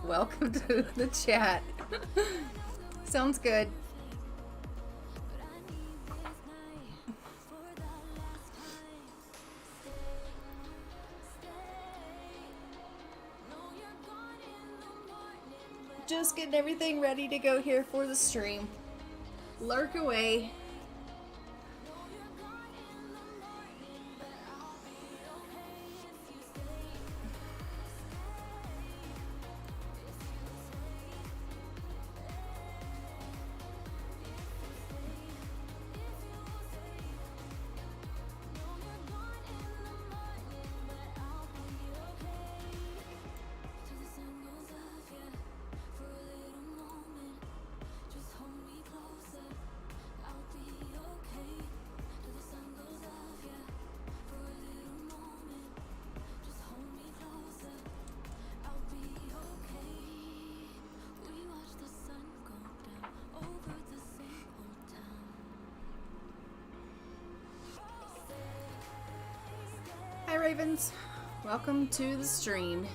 Welcome to the chat. Sounds good. Just getting everything ready to go here for the stream. Lurk away. Hi Ravens, welcome to the stream.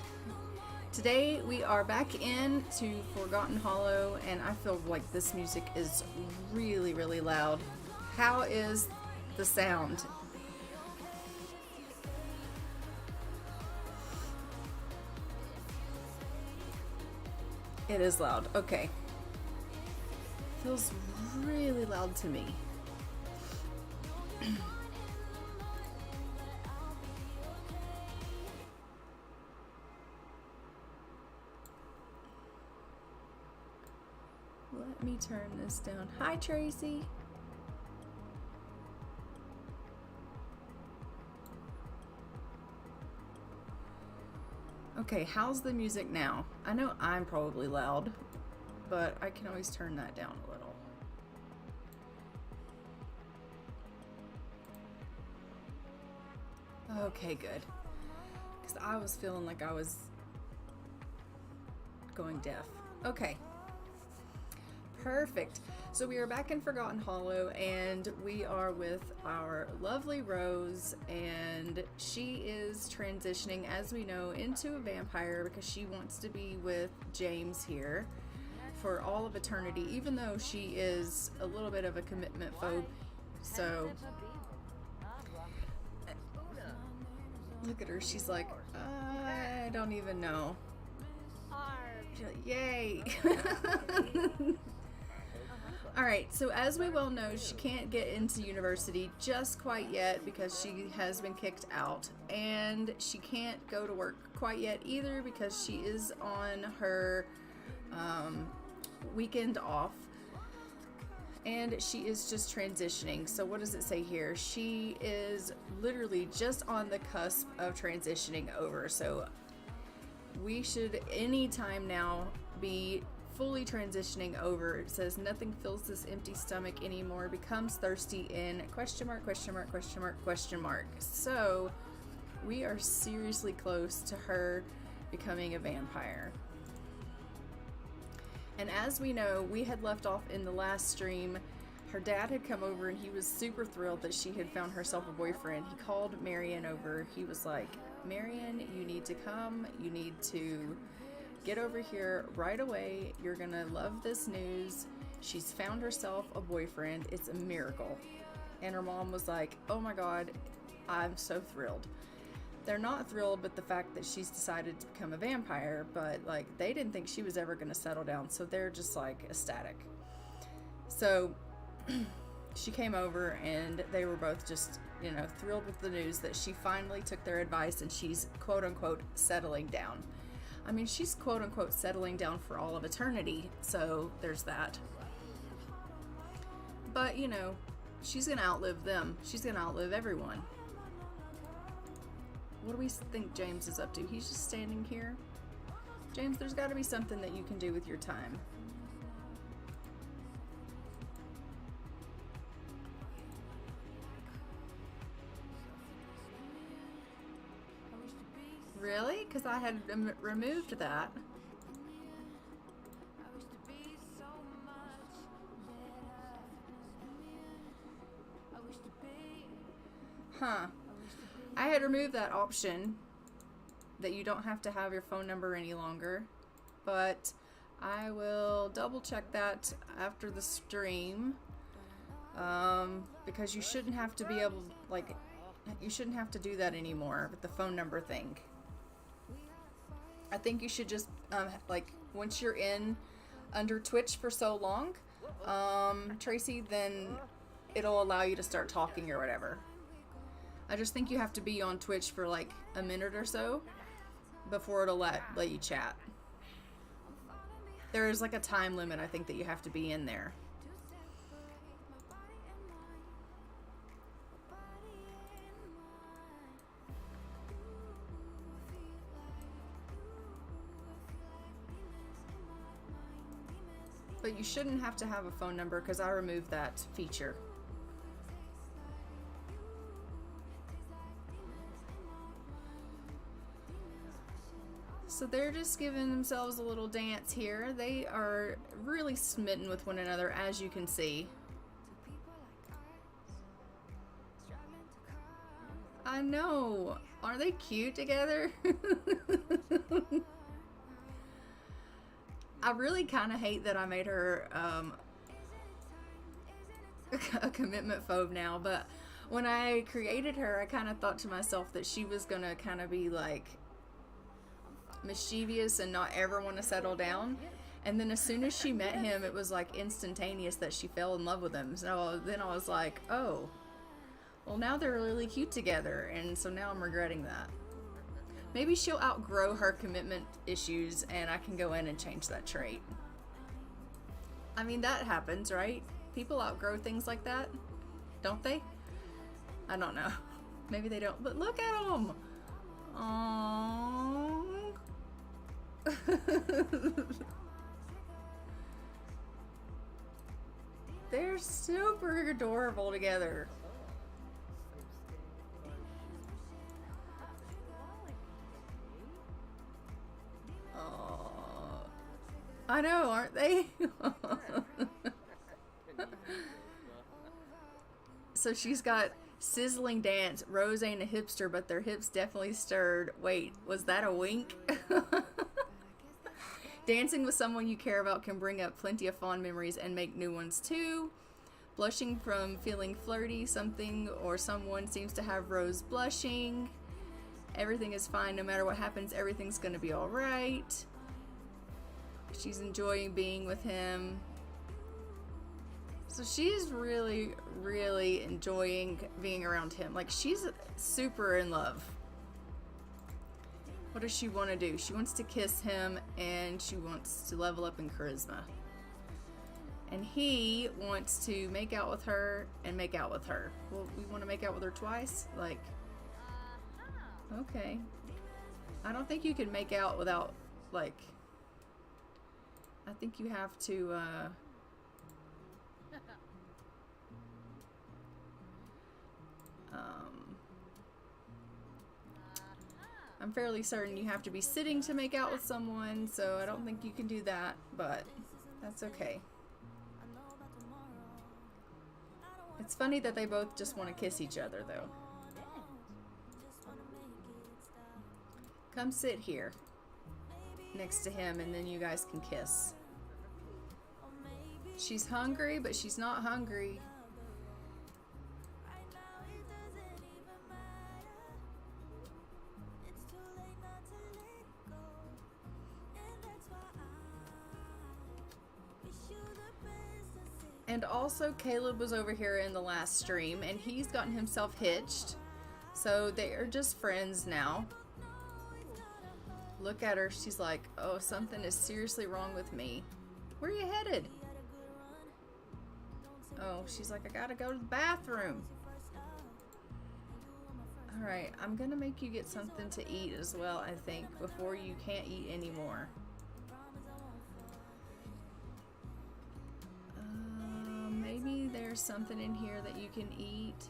Today we are back into Forgotten Hollow and I feel like this music is really loud. How is the sound? It is loud, okay. Feels really loud to me. Let me turn this down. Hi, Tracy. Okay, how's the music now? I know I'm probably loud, but I can always turn that down a little. Okay, good. Because I was feeling like I was going deaf. Okay. Perfect. So we are back in Forgotten Hollow and we are with our lovely Rose, and she is transitioning, as we know, into a vampire because she wants to be with James here for all of eternity, even though she is a little bit of a commitment phobe. So look at her, she's like, I don't even know. Yay. Alright, so as we well know, she can't get into university just quite yet because she has been kicked out, and she can't go to work quite yet either because she is on her weekend off, and she is just transitioning. So what does it say here? She is literally just on the cusp of transitioning over, so we should anytime now be fully transitioning over. It says nothing fills this empty stomach anymore, becomes thirsty in question mark, question mark, question mark, question mark. So we are seriously close to her becoming a vampire. And as we know, we had left off in the last stream, her dad had come over and he was super thrilled that she had found herself a boyfriend. He called Marion over. He was like, Marion, you need to come. You need to get over here right away. You're gonna love this news. She's found herself a boyfriend. It's a miracle. And her mom was like, oh my God, I'm so thrilled. They're not thrilled with the fact that she's decided to become a vampire, but like they didn't think she was ever gonna settle down, so they're just like ecstatic. So she came over and they were both just, you know, thrilled with the news that she finally took their advice and she's quote unquote settling down. I mean, she's quote unquote settling down for all of eternity, so there's that. But, you know, she's gonna outlive them. She's gonna outlive everyone. What do we think James is up to? He's just standing here. James, there's gotta be something that you can do with your time. Really? Because I had removed that. Huh. I had removed that option that you don't have to have your phone number any longer, but I will double check that after the stream, because you shouldn't have to be able, like, you shouldn't have to do that anymore with the phone number thing. I think you should just, like, once you're in under Twitch for so long, Tracy, then it'll allow you to start talking or whatever. I just think you have to be on Twitch for like a minute or so before it'll let you chat. There is like a time limit, I think, that you have to be in there. But you shouldn't have to have a phone number because I removed that feature. So they're just giving themselves a little dance here. They are really smitten with one another, as you can see. I know. Aren't they cute together? I really kind of hate that I made her a commitment phobe now, but when I created her, I kind of thought to myself that she was going to kind of be like mischievous and not ever want to settle down. And then as soon as she met him, it was like instantaneous that she fell in love with him. So then I was like, oh, well, now they're really cute together. And so now I'm regretting that. Maybe she'll outgrow her commitment issues and I can go in and change that trait. I mean, that happens, right? People outgrow things like that, don't they? I don't know. Maybe they don't, but look at them. Aww. They're super adorable together. I know, aren't they? So she's got sizzling dance. Rose ain't a hipster, but their hips definitely stirred. Wait, was that a wink? Dancing with someone you care about can bring up plenty of fond memories and make new ones too. Blushing from feeling flirty, something or someone seems to have Rose blushing. Everything is fine, no matter what happens, everything's gonna be alright. She's enjoying being with him. So she's really, really enjoying being around him. Like, she's super in love. What does she want to do? She wants to kiss him and she wants to level up in charisma. And he wants to make out with her and make out with her. Well, we want to make out with her twice? Like, okay. I don't think you can make out without, like, I think you have to, I'm fairly certain you have to be sitting to make out with someone, so I don't think you can do that, but that's okay. It's funny that they both just want to kiss each other, though. Come sit here next to him and then you guys can kiss. She's hungry, but she's not hungry. And also Caleb was over here in the last stream and he's gotten himself hitched. So they are just friends now. Look at her. She's like, oh, something is seriously wrong with me. Where are you headed? Oh, she's like, I gotta go to the bathroom. Alright, I'm gonna make you get something to eat as well, I think, before you can't eat anymore. Maybe there's something in here that you can eat.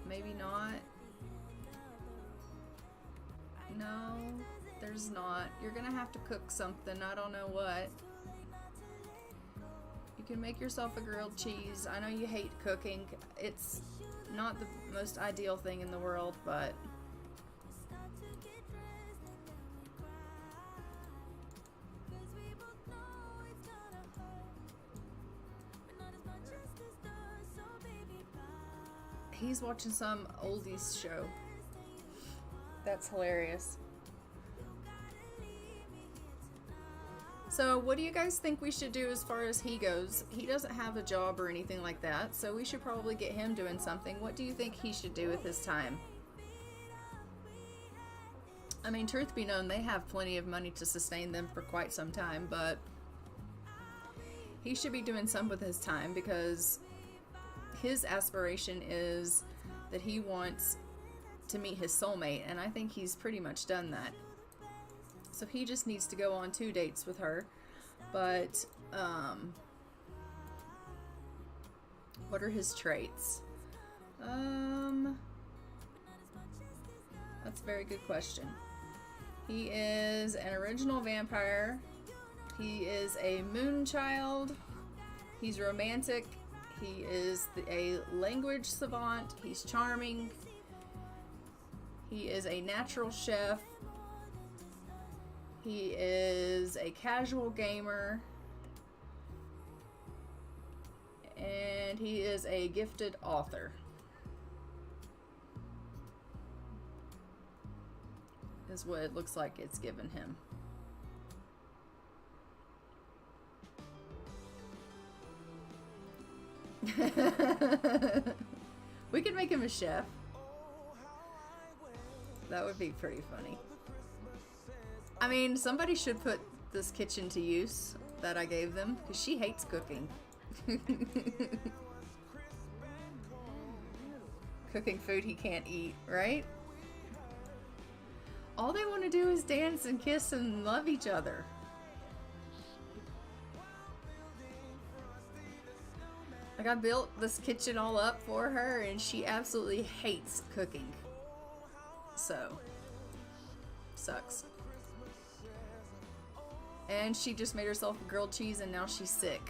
Maybe not. No, there's not. You're gonna have to cook something. I don't know what. You can make yourself a grilled cheese. I know you hate cooking. It's not the most ideal thing in the world, but he's watching some oldies show. That's hilarious. So what do you guys think we should do as far as he goes? He doesn't have a job or anything like that, so we should probably get him doing something. What do you think he should do with his time? I mean, truth be known, they have plenty of money to sustain them for quite some time, but he should be doing some with his time because his aspiration is that he wants to meet his soulmate, and I think he's pretty much done that. So he just needs to go on 2 dates with her. But, what are his traits? That's a very good question. He is an original vampire. He is a moon child. He's romantic. He is a language savant. He's charming. He is a natural chef. He is a casual gamer. And he is a gifted author. Is what it looks like it's given him. We could make him a chef. That would be pretty funny. I mean, somebody should put this kitchen to use that I gave them, because she hates cooking. Cooking food he can't eat, right? All they want to do is dance and kiss and love each other. Like, I built this kitchen all up for her, and she absolutely hates cooking. So, sucks. And she just made herself a grilled cheese, and now she's sick.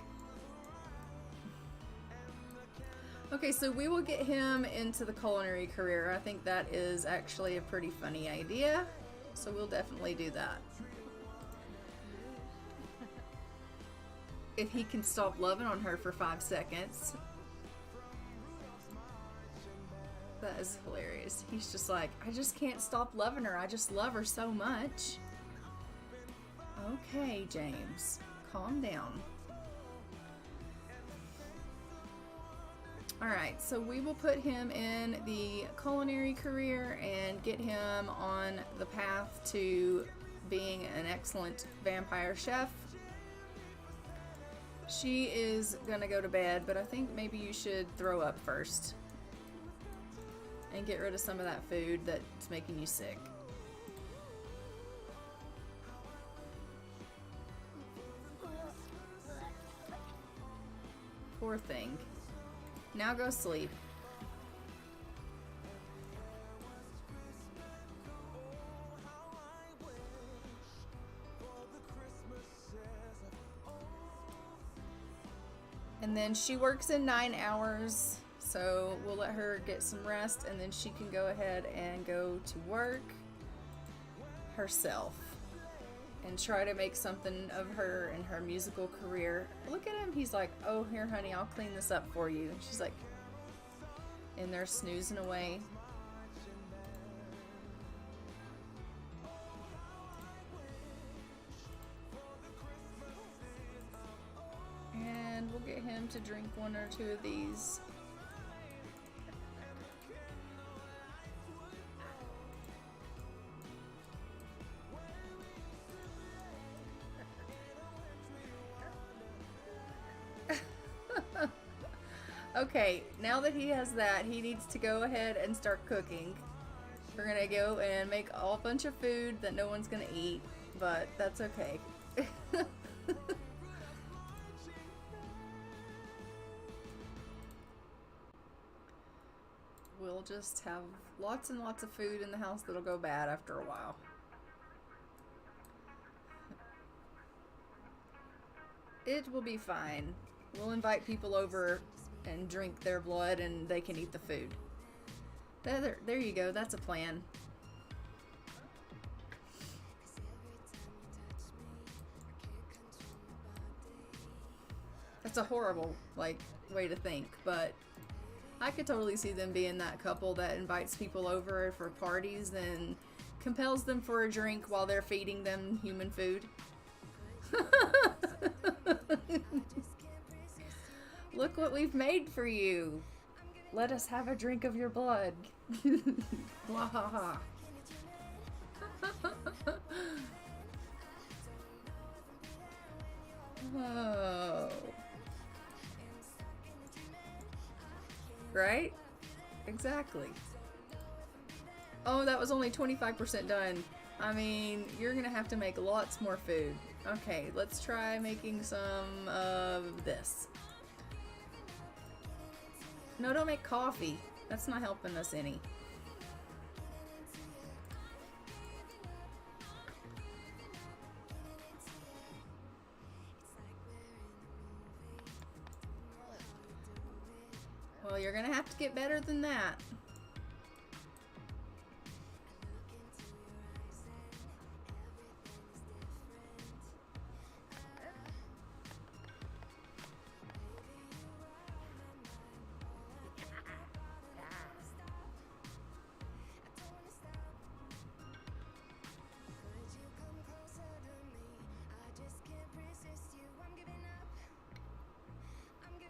Okay, so we will get him into the culinary career. I think that is actually a pretty funny idea. So we'll definitely do that. If he can stop loving on her for 5 seconds. That is hilarious. He's just like, I just can't stop loving her. I just love her so much. Okay, James. Calm down. Alright, so we will put him in the culinary career and get him on the path to being an excellent vampire chef. She is gonna go to bed, but I think maybe you should throw up first and get rid of some of that food that's making you sick. Poor thing. Now go sleep. And then she works in 9 hours, so we'll let her get some rest, and then she can go ahead and go to work herself and try to make something of her in her musical career. Look at him. He's like, oh, here, honey, I'll clean this up for you. She's like in there snoozing away. And we'll get him to drink 1 or 2 of these. Okay, now that he has that, he needs to go ahead and start cooking. We're gonna go and make a whole bunch of food that no one's gonna eat, but that's okay. We'll just have lots and lots of food in the house that'll go bad after a while. It will be fine. We'll invite people over and drink their blood, and they can eat the food. There you go. That's a plan. That's a horrible, way to think, but I could totally see them being that couple that invites people over for parties and compels them for a drink while they're feeding them human food. Look what we've made for you. Let us have a drink of your blood. Blah ha ha. Oh. Right? Exactly. Oh, that was only 25% done. I mean, you're gonna have to make lots more food. Okay, let's try making some of this. No, don't make coffee. That's not helping us any. Well, you're gonna have to get better than that.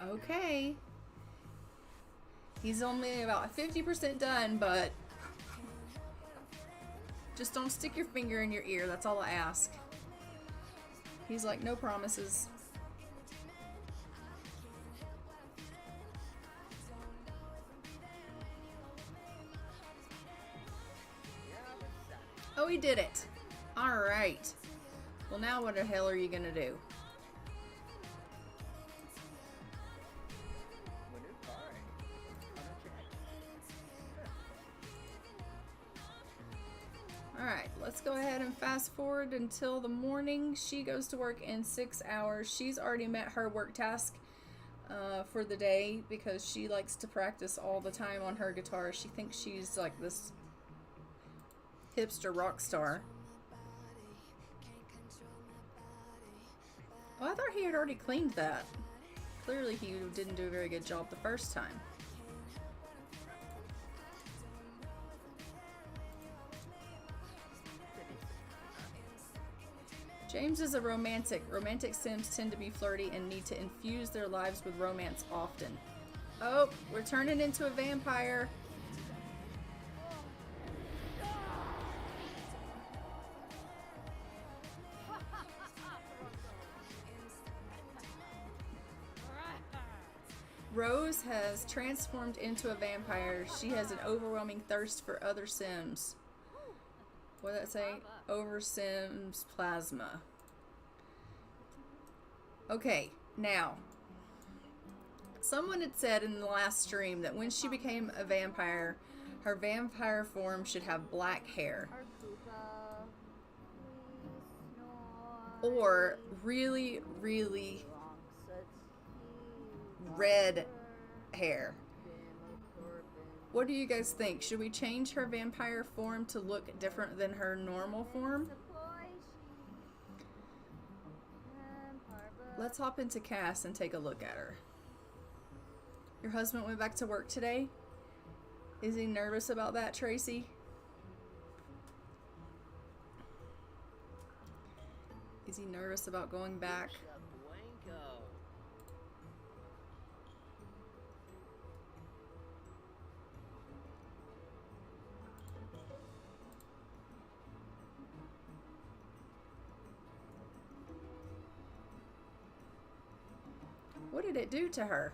Okay. He's only about 50% done, but just don't stick your finger in your ear. That's all I ask. He's like, no promises. Oh, he did it. All right. Well, now what the hell are you gonna do? Alright, let's go ahead and fast forward until the morning. She goes to work in 6 hours. She's already met her work task for the day because she likes to practice all the time on her guitar. She thinks she's like this hipster rock star. Oh, I thought he had already cleaned that. Clearly he didn't do a very good job the first time. James is a romantic. Romantic Sims tend to be flirty and need to infuse their lives with romance often. Oh, we're turning into a vampire. Rose has transformed into a vampire. She has an overwhelming thirst for other Sims. What did that say? Over Sims plasma. Okay, now. Someone had said in the last stream that when she became a vampire, her vampire form should have black hair. Or really, really red hair. What do you guys think? Should we change her vampire form to look different than her normal form? Let's hop into Cass and take a look at her. Your husband went back to work today? Is he nervous about that, Tracy? Is he nervous about going back? What did it do to her?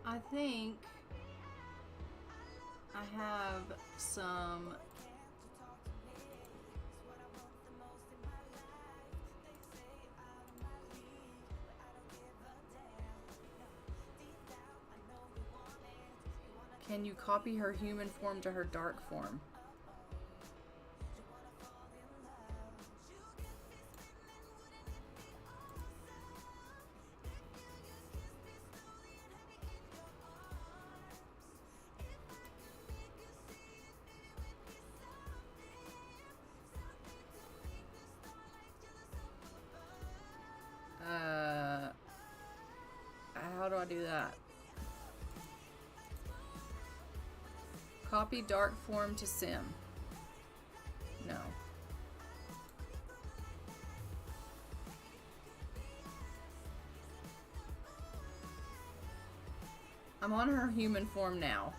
I think I have some Can you copy her human form to her dark form? How do I do that? Copy dark form to sim. No. I'm on her human form now.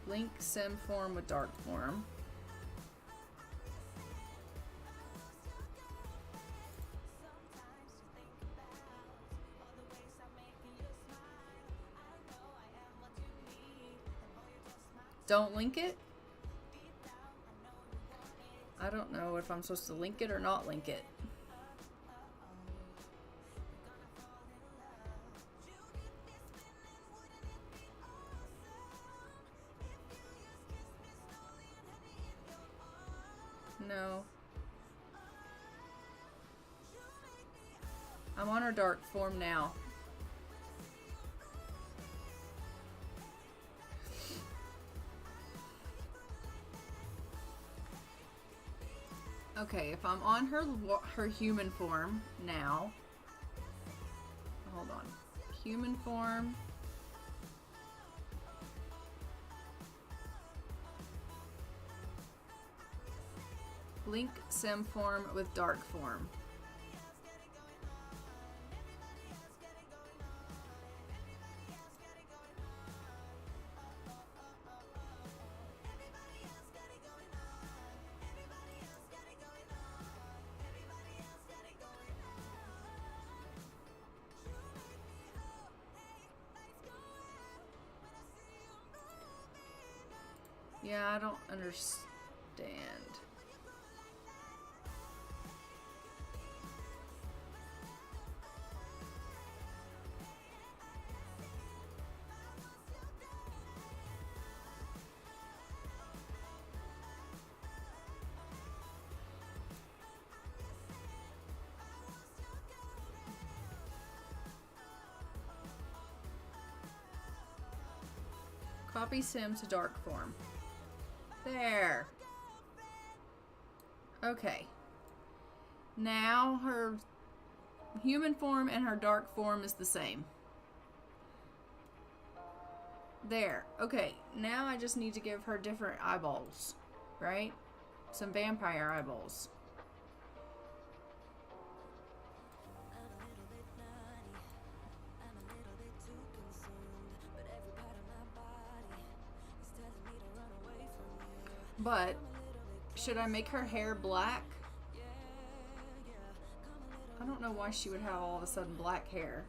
Link sim form with dark form. Don't link it? I don't know if I'm supposed to link it or not link it. No. I'm on her dark form now. Okay, if I'm on her human form now. Hold on. Human form. Link sim form with dark form. Yeah, I don't understand. Copy sim to dark form. There. Okay. Now her human form and her dark form is the same. There. Okay. Now I just need to give her different eyeballs. Right? Some vampire eyeballs. But should I make her hair black? I don't know why she would have all of a sudden black hair.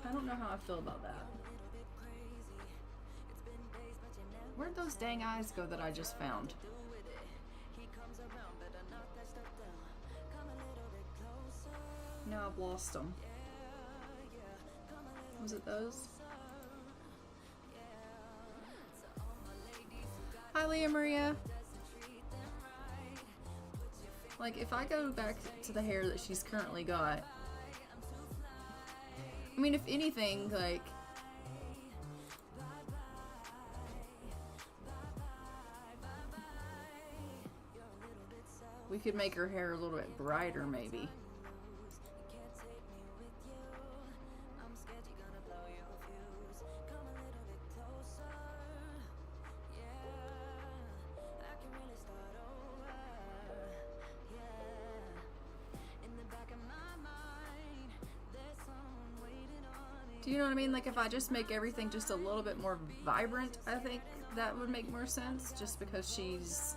I don't know how I feel about that. Where'd those dang eyes go that I just found? No, I've lost them. Was it those? Hi, Leah Maria. Like, if I go back to the hair that she's currently got, I mean, if anything, like, we could make her hair a little bit brighter, maybe. Do you know what I mean? Like, if I just make everything just a little bit more vibrant, I think that would make more sense, just because she's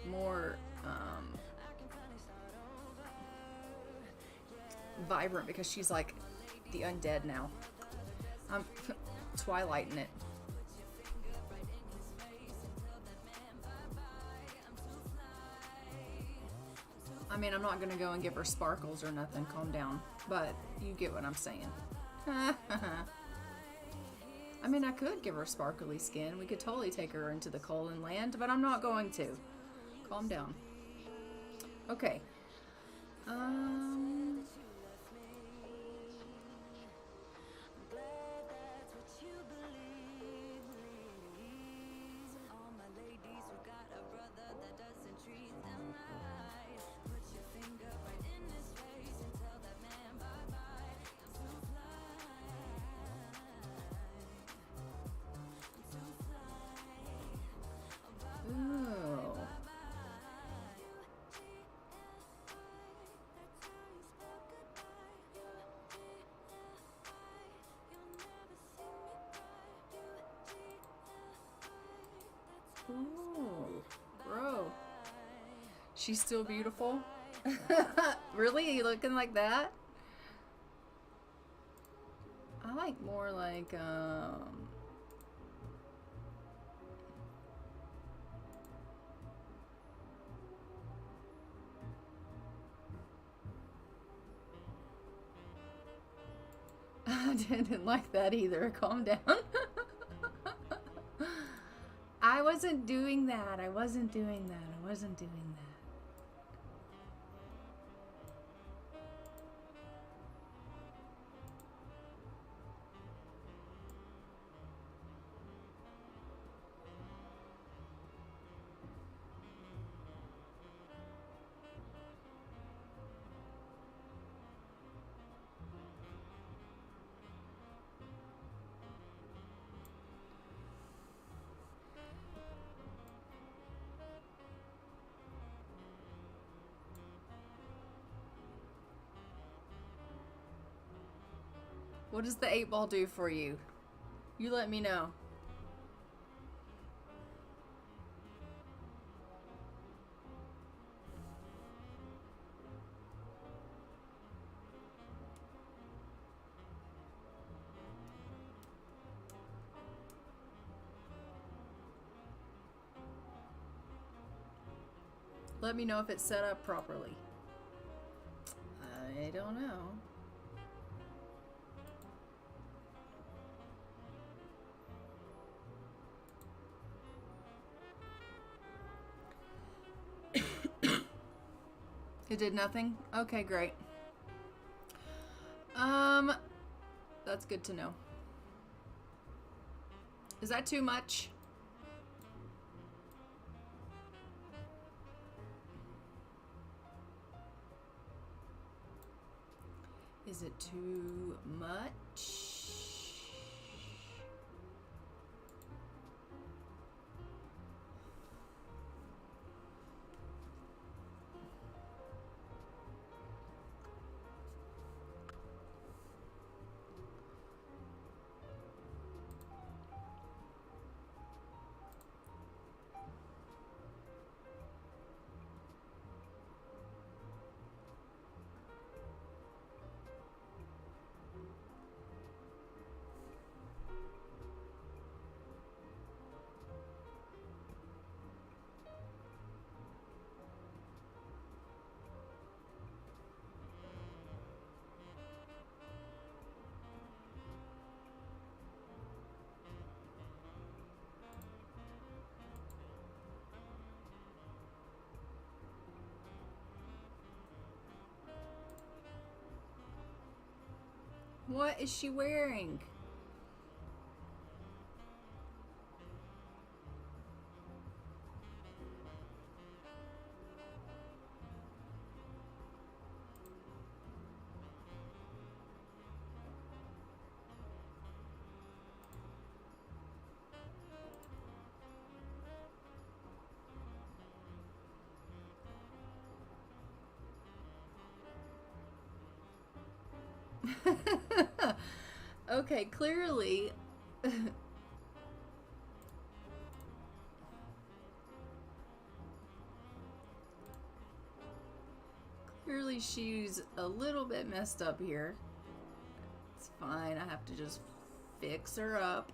more vibrant, because she's like the undead now. I'm twilighting it. I mean, I'm not gonna go and give her sparkles or nothing. Calm down. But you get what I'm saying. I mean, I could give her sparkly skin. We could totally take her into the Colon land, but I'm not going to. Calm down. Okay. Ooh. Ooh, bro. She's still beautiful? Really? Are you looking like that? I like more like, I didn't like that either. Calm down. I wasn't doing that. I wasn't doing that. I wasn't doing that. What does the 8-ball do for you? You let me know. Let me know if it's set up properly. I don't know. It did nothing? Okay, great. That's good to know. Is that too much? Is it too much? What is she wearing? Okay, clearly. Clearly she's a little bit messed up here. It's fine, I have to just fix her up.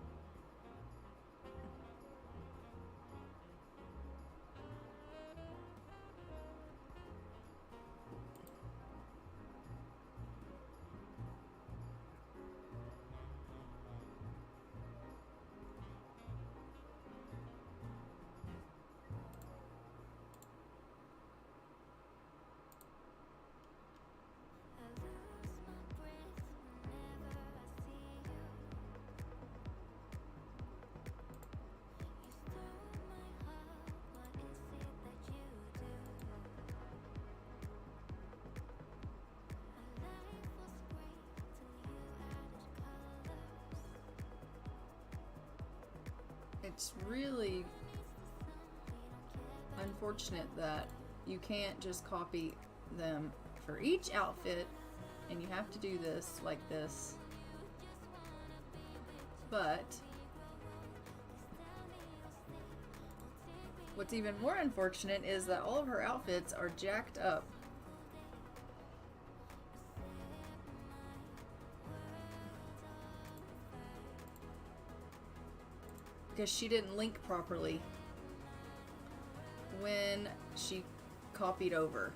It's really unfortunate that you can't just copy them for each outfit, and you have to do this like this. But what's even more unfortunate is that all of her outfits are jacked up. Because she didn't link properly when she copied over.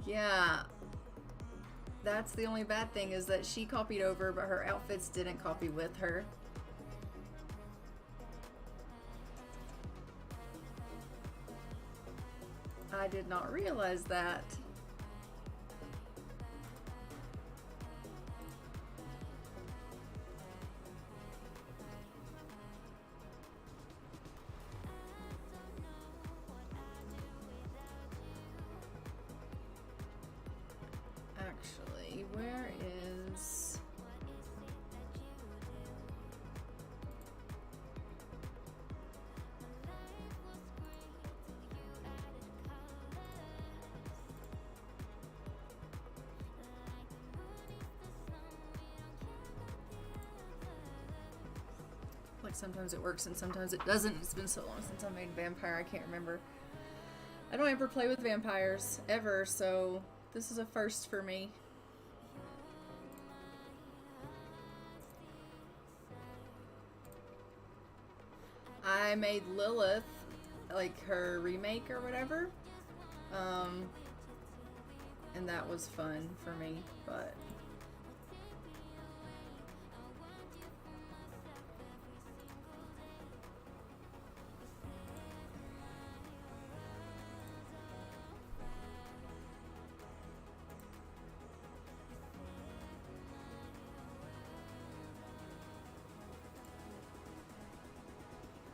Yeah. That's the only bad thing, is that she copied over, but her outfits didn't copy with her. I did not realize that. Actually, where is... Like, sometimes it works and sometimes it doesn't. It's been so long since I made vampire, I can't remember. I don't ever play with vampires, ever, so this is a first for me. I made Lilith, like her remake or whatever, and that was fun for me, but...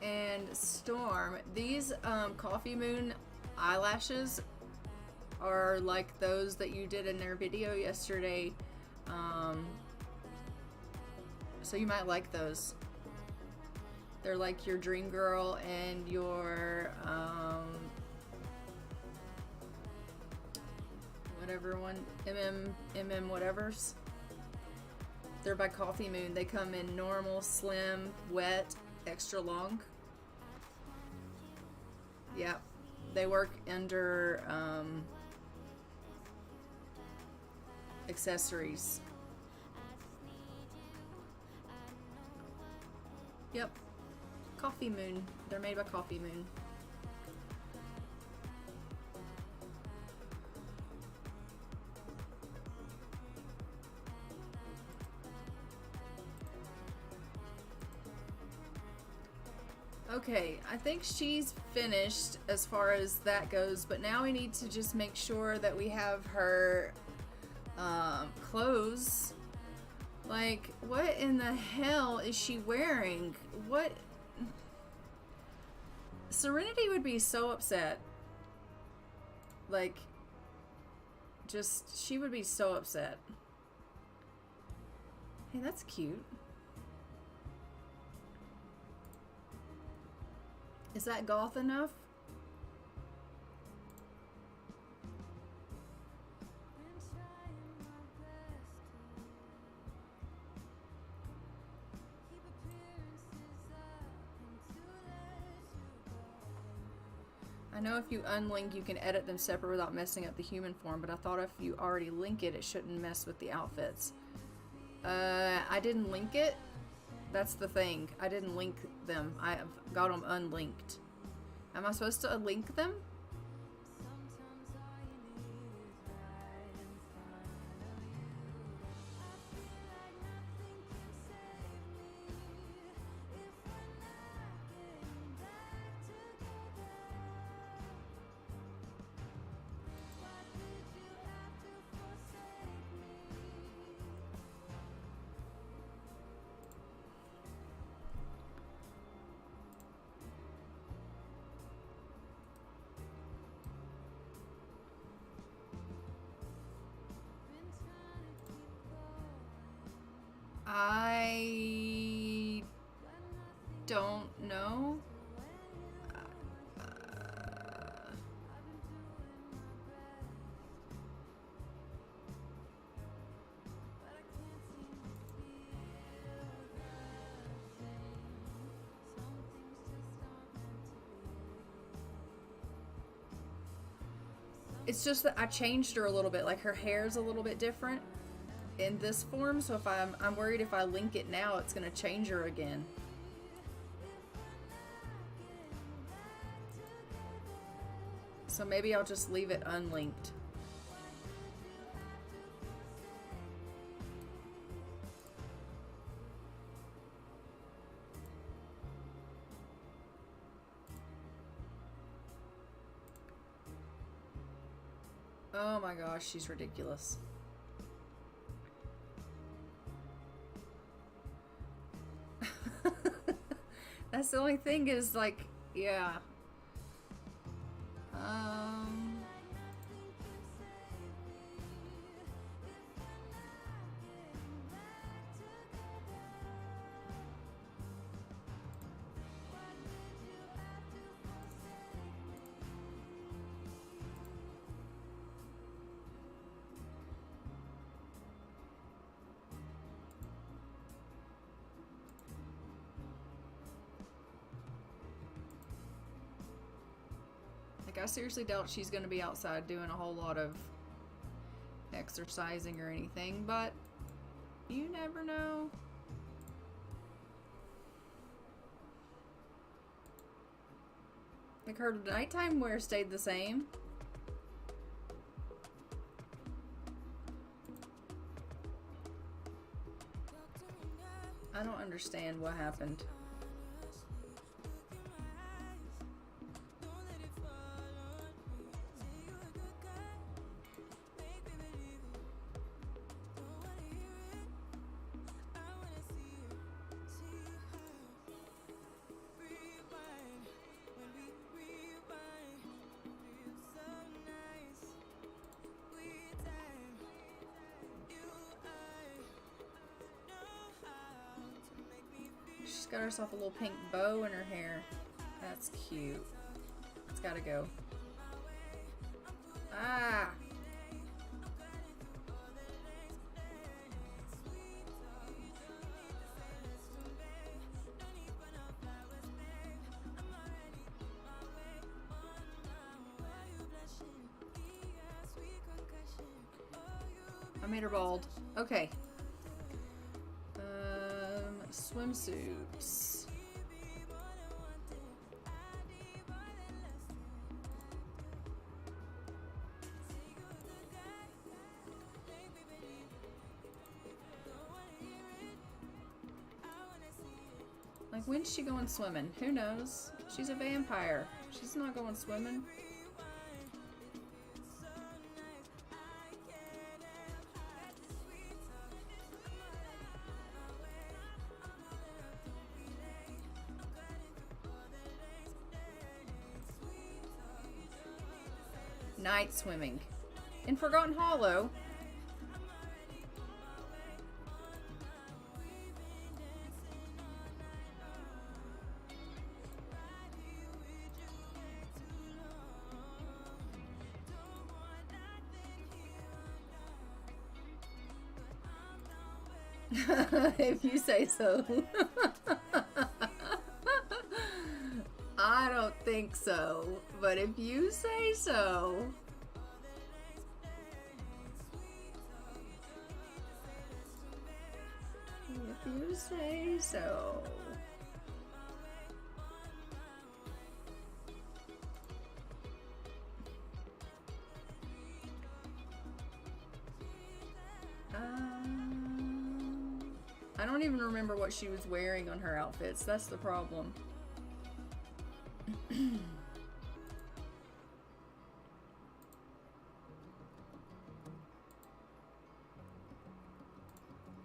And Storm, these Coffee Moon eyelashes are like those that you did in their video yesterday, so you might like those. They're like your Dream Girl and your whatever one, MM whatevers. They're by Coffee Moon. They come in normal, slim, wet, extra long. Yep, they work under accessories. Yep, Coffee Moon. They're made by Coffee Moon. Okay, I think she's finished as far as that goes, but now we need to just make sure that we have her clothes. Like, what in the hell is she wearing? What? Serenity would be so upset. Like, just, she would be so upset. Hey, that's cute. Is that goth enough? I know if you unlink, you can edit them separate without messing up the human form, but I thought if you already link it, it shouldn't mess with the outfits. I didn't link it. That's the thing. I didn't link them. I've got them unlinked. Am I supposed to unlink them? I don't know. It's just that I changed her a little bit. Like, her hair's a little bit different in this form, so if I'm worried if I link it now, it's gonna change her again. So maybe I'll just leave it unlinked. Oh my gosh, she's ridiculous. That's the only thing is, like, yeah. I seriously doubt she's going to be outside doing a whole lot of exercising or anything, but you never know. Like, her nighttime wear stayed the same. I don't understand what happened. She's got herself a little pink bow in her hair. That's cute. It's gotta go. Ah! I made her bald. Okay. Swimsuits. Like, when's she going swimming? Who knows? She's a vampire. She's not going swimming. Night swimming in Forgotten Hollow. If you say so. I don't think so, but if you say so. If you say so. I don't even remember what she was wearing on her outfits. That's the problem.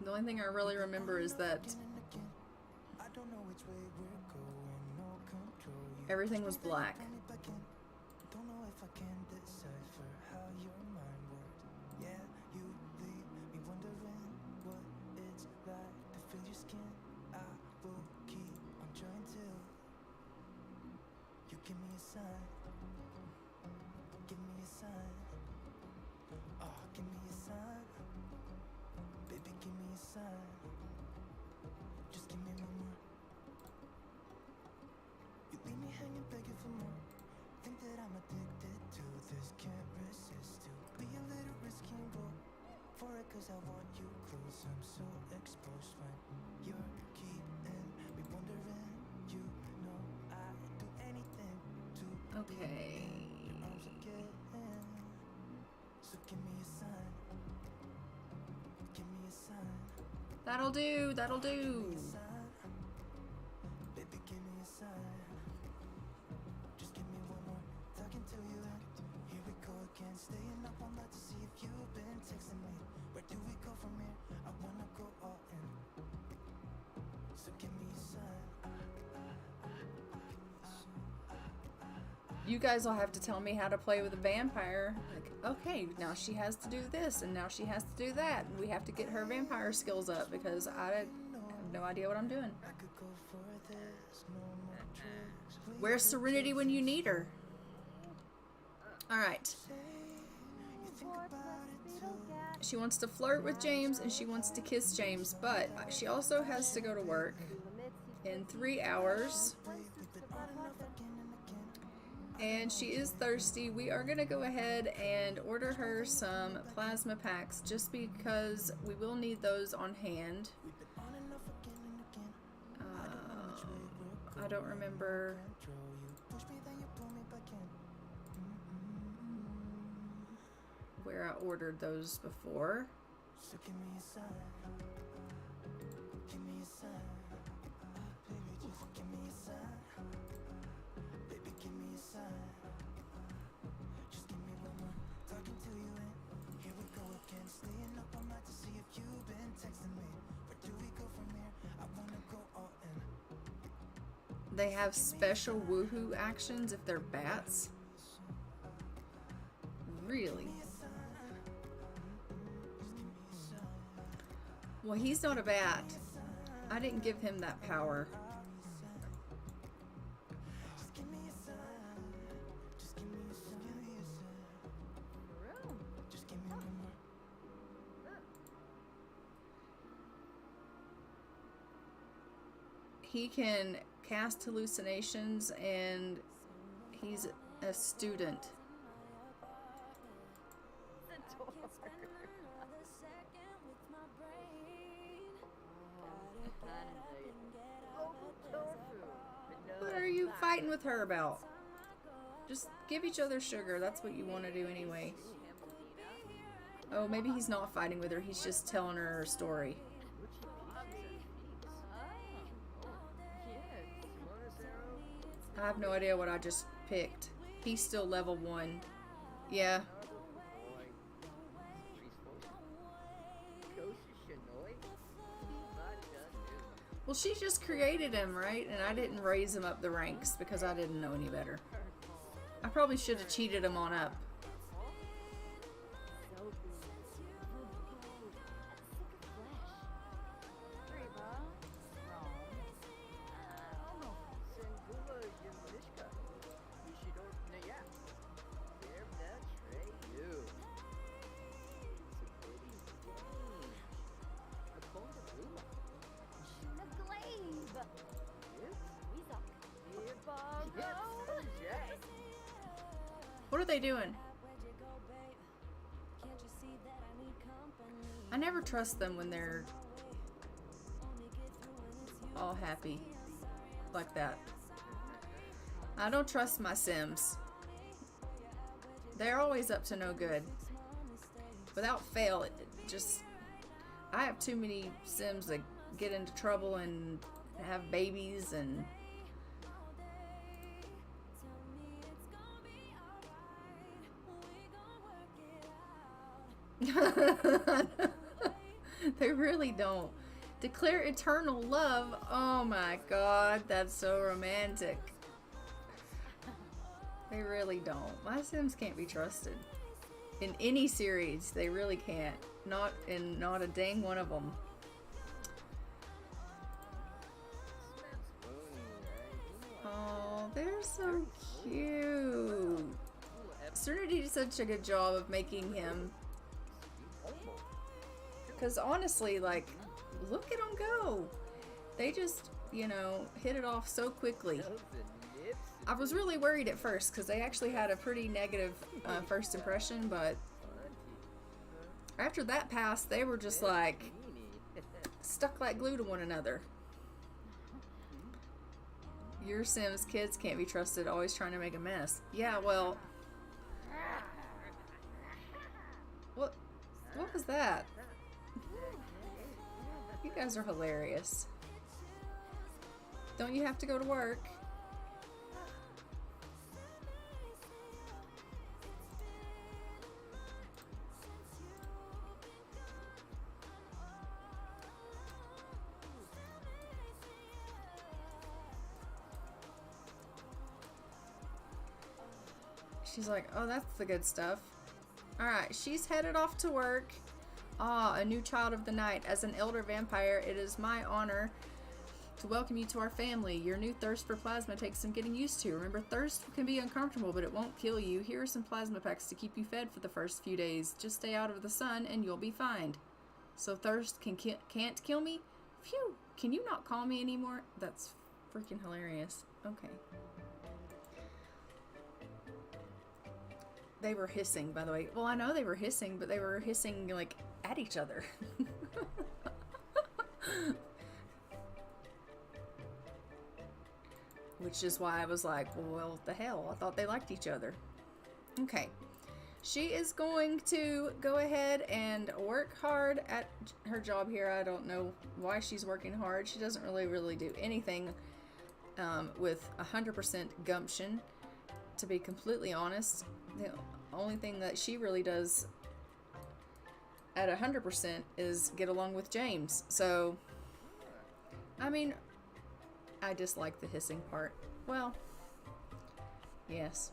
The only thing I really remember is that everything was black. Okay. That'll do, that'll do. You guys will have to tell me how to play with a vampire. Like, okay, now she has to do this, and now she has to do that. We have to get her vampire skills up because I have no idea what I'm doing. Where's Serenity when you need her? Alright. She wants to flirt with James, and she wants to kiss James, but she also has to go to work in 3 hours. And she is thirsty. We are going to go ahead and order her some plasma packs just because we will need those on hand. I don't remember where I ordered those before. They have special woohoo actions if they're bats. Really? Well, he's not a bat. I didn't give him that power. He can cast hallucinations, and he's a student. What are you fighting with her about? Just give each other sugar. That's what you want to do anyway. Oh, maybe he's not fighting with her. He's just telling her a story. I have no idea what I just picked. He's still level 1. Yeah. Well, she just created him, right? And I didn't raise him up the ranks because I didn't know any better. I probably should have cheated him on up. What are they doing? I never trust them when they're all happy like that. I don't trust my Sims. They're always up to no good. Without fail, I have too many Sims that get into trouble and have babies and they really don't. Declare eternal love. Oh my god, that's so romantic. They really don't. My Sims can't be trusted. In any series, they really can't. Not a dang one of them. Oh, they're so cute. Serenity did such a good job of making him. Because honestly, like, look at them go. They just, you know, hit it off so quickly. I was really worried at first because they actually had a pretty negative first impression, but after that passed, they were just like stuck like glue to one another. Your Sims kids can't be trusted, always trying to make a mess. Yeah, well, what was that? You guys are hilarious. Don't you have to go to work? She's like, oh, that's the good stuff. Alright, she's headed off to work. Ah, a new child of the night. As an elder vampire, it is my honor to welcome you to our family. Your new thirst for plasma takes some getting used to. Remember, thirst can be uncomfortable, but it won't kill you. Here are some plasma packs to keep you fed for the first few days. Just stay out of the sun and you'll be fine. So thirst can't kill me? Phew! Can you not call me anymore? That's freaking hilarious. Okay. They were hissing, by the way. Well, I know they were hissing, but they were hissing, like, at each other. Which is why I was like, well, what the hell? I thought they liked each other. Okay. She is going to go ahead and work hard at her job here. I don't know why she's working hard. She doesn't really do anything with 100% gumption, to be completely honest. The only thing that she really does at 100% is get along with James. So, I mean, I dislike the hissing part. Well, yes.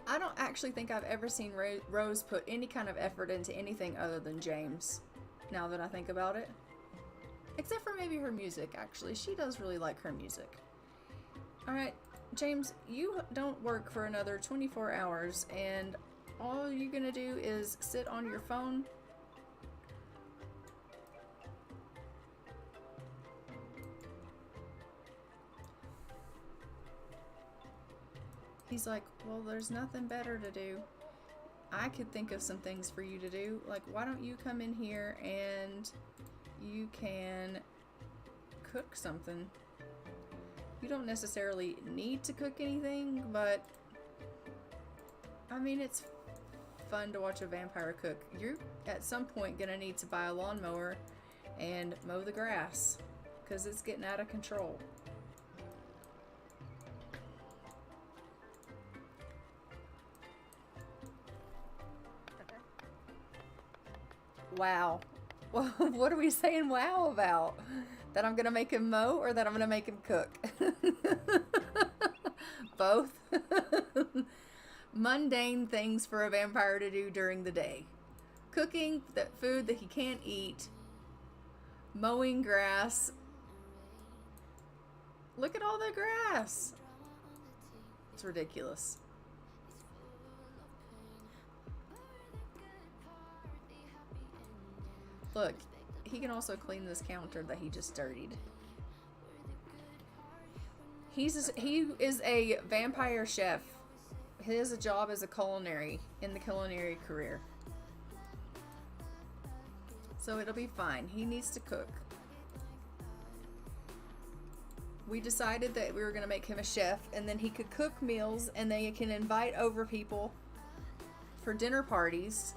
I don't actually think I've ever seen Rose put any kind of effort into anything other than James, now that I think about it. Except for maybe her music, actually. She does really like her music. Alright, James, you don't work for another 24 hours, and all you're gonna do is sit on your phone. He's like, well, there's nothing better to do. I could think of some things for you to do. Like, why don't you come in here and you can cook something? You don't necessarily need to cook anything, but I mean, it's fun to watch a vampire cook. You're at some point gonna need to buy a lawnmower and mow the grass because it's getting out of control. Wow. Well, what are we saying wow about? That I'm gonna make him mow or that I'm gonna make him cook? Both. Mundane things for a vampire to do during the day. Cooking that food that he can't eat. Mowing grass. Look at all the grass. It's ridiculous. Look, he can also clean this counter that he just dirtied. He is a vampire chef. His job is a culinary in the culinary career. So it'll be fine. He needs to cook. We decided that we were going to make him a chef, and then he could cook meals, and then he can invite over people for dinner parties.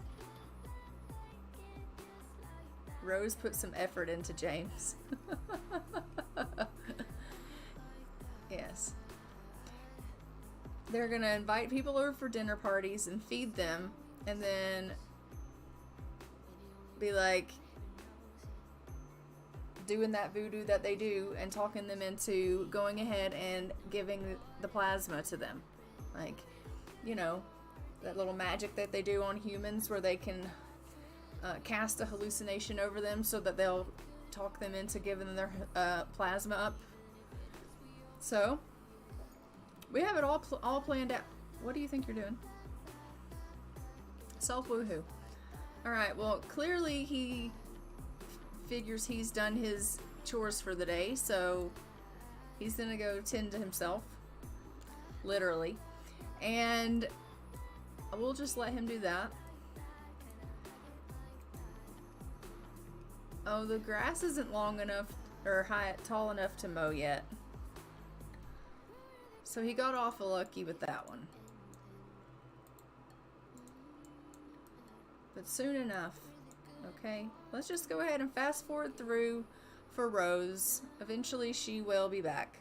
Rose put some effort into James. Yes. They're going to invite people over for dinner parties and feed them, and then be like doing that voodoo that they do and talking them into going ahead and giving the plasma to them. Like, you know, that little magic that they do on humans where they can cast a hallucination over them so that they'll talk them into giving their plasma up. So we have it all planned out. What do you think you're doing? Self woohoo. All right, well, clearly he figures he's done his chores for the day, so he's gonna go tend to himself, literally, and we'll just let him do that. Oh, the grass isn't long enough or tall enough to mow yet, so he got awful lucky with that one. But soon enough. Okay, let's just go ahead and fast forward through for Rose. Eventually she will be back.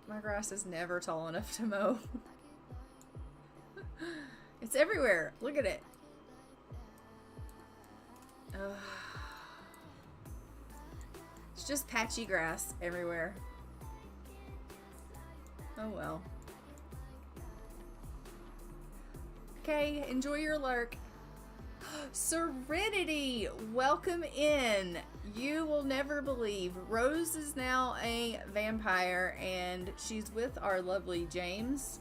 My grass is never tall enough to mow. It's everywhere. Look at it. It's just patchy grass everywhere. Oh well. Okay, enjoy your lurk. Serenity, welcome in. You will never believe Rose is now a vampire and she's with our lovely James.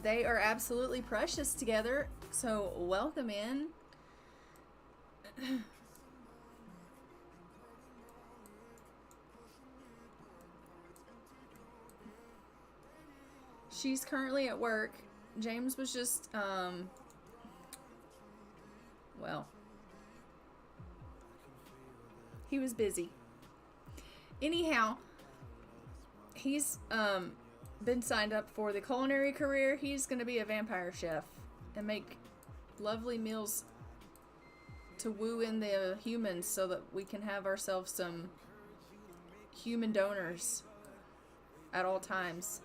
They are absolutely precious together, so welcome in. She's currently at work. James was just, well, he was busy. Anyhow, he's, been signed up for the culinary career. He's going to be a vampire chef and make lovely meals to woo in the humans so that we can have ourselves some human donors at all times.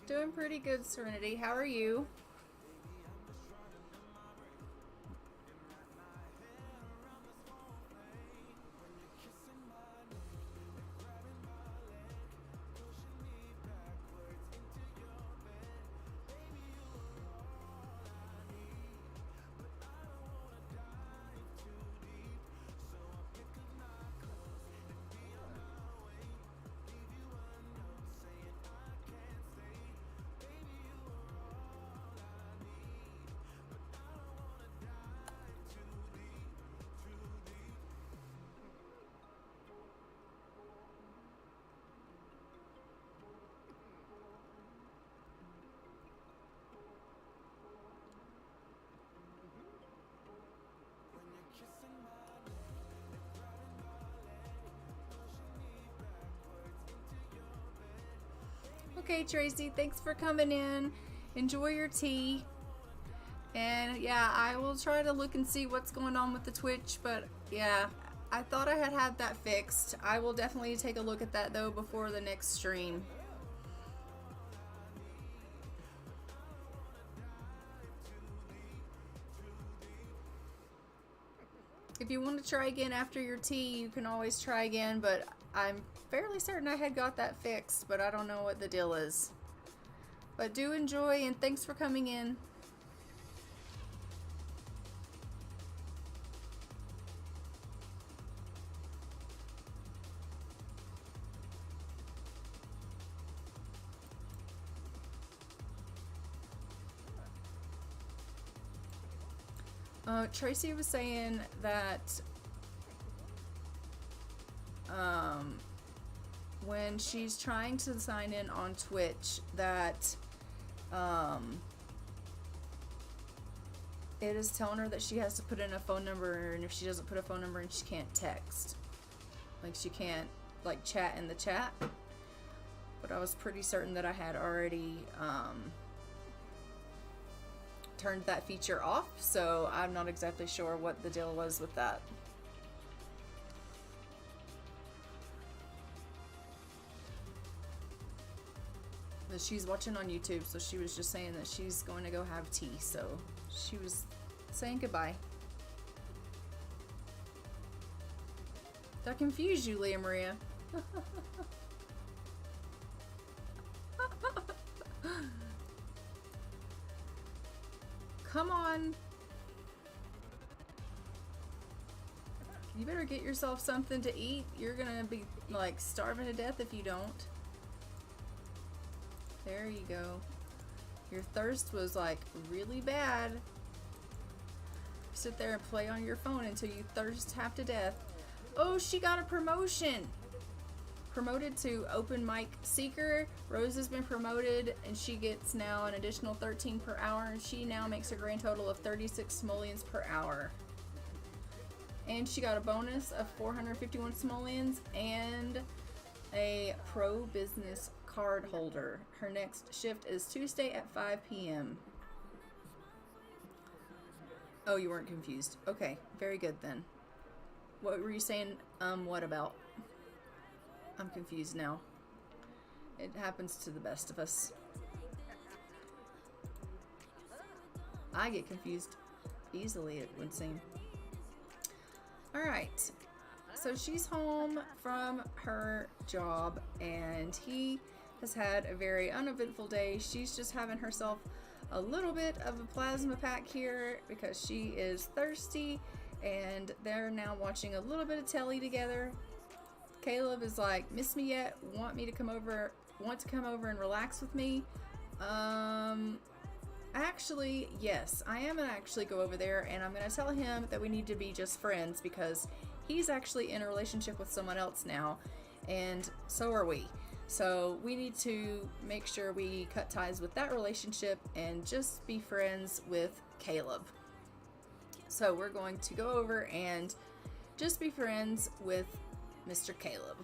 Doing pretty good, Serenity. How are you? Okay, Tracy, thanks for coming in. Enjoy your tea. And yeah, I will try to look and see what's going on with the Twitch, but yeah, I thought I had that fixed. I will definitely take a look at that though before the next stream. If you want to try again after your tea, you can always try again, but I'm fairly certain I had got that fixed, but I don't know what the deal is. But do enjoy, and thanks for coming in. Tracy was saying that when she's trying to sign in on Twitch that it is telling her that she has to put in a phone number, and if she doesn't put a phone number in, she can't text. Like, she can't like chat in the chat. But I was pretty certain that I had already turned that feature off, so I'm not exactly sure what the deal was with that. But she's watching on YouTube, so she was just saying that she's going to go have tea, so she was saying goodbye. That confused you, Leah Maria. Come on. You better get yourself something to eat. You're gonna be like starving to death if you don't. There you go. Your thirst was like really bad. Sit there and play on your phone until you thirst half to death. Oh, she got a promotion. Promoted to open mic seeker. Rose has been promoted and she gets now an additional 13 per hour, and she now makes a grand total of 36 simoleons per hour. And she got a bonus of 451 simoleons and a pro business card holder. Her next shift is Tuesday at 5 p.m. Oh, you weren't confused. Okay, very good then. What were you saying? What about? I'm confused now. It happens to the best of us. I get confused easily, it would seem. Alright, so she's home from her job and he has had a very uneventful day. She's just having herself a little bit of a plasma pack here because she is thirsty, and they're now watching a little bit of telly together. Caleb is like, miss me yet? Want to come over and relax with me? Actually, yes, I am gonna actually go over there, and I'm gonna tell him that we need to be just friends because he's actually in a relationship with someone else now, and so are we. So we need to make sure we cut ties with that relationship and just be friends with Caleb. So we're going to go over and just be friends with Mr. Caleb.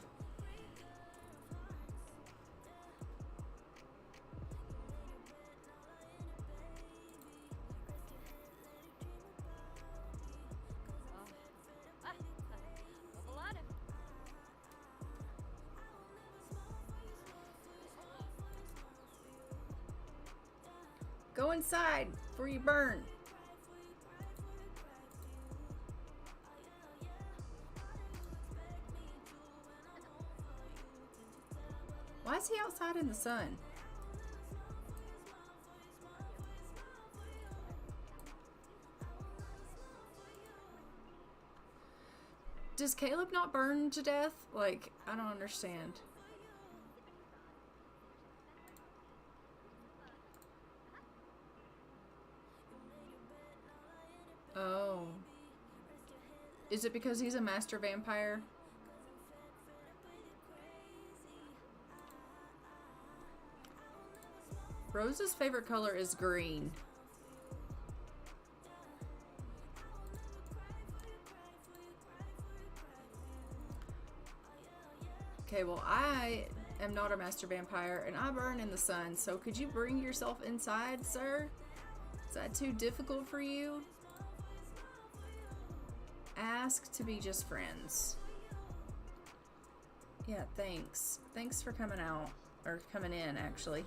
Go inside before you burn. Why is he outside in the sun? Does Caleb not burn to death? Like, I don't understand. Oh. Is it because he's a master vampire? Rose's favorite color is green. Okay, well, I am not a master vampire and I burn in the sun, so could you bring yourself inside, sir? Is that too difficult for you? Ask to be just friends. Yeah, thanks. Thanks for coming out. Or coming in, actually.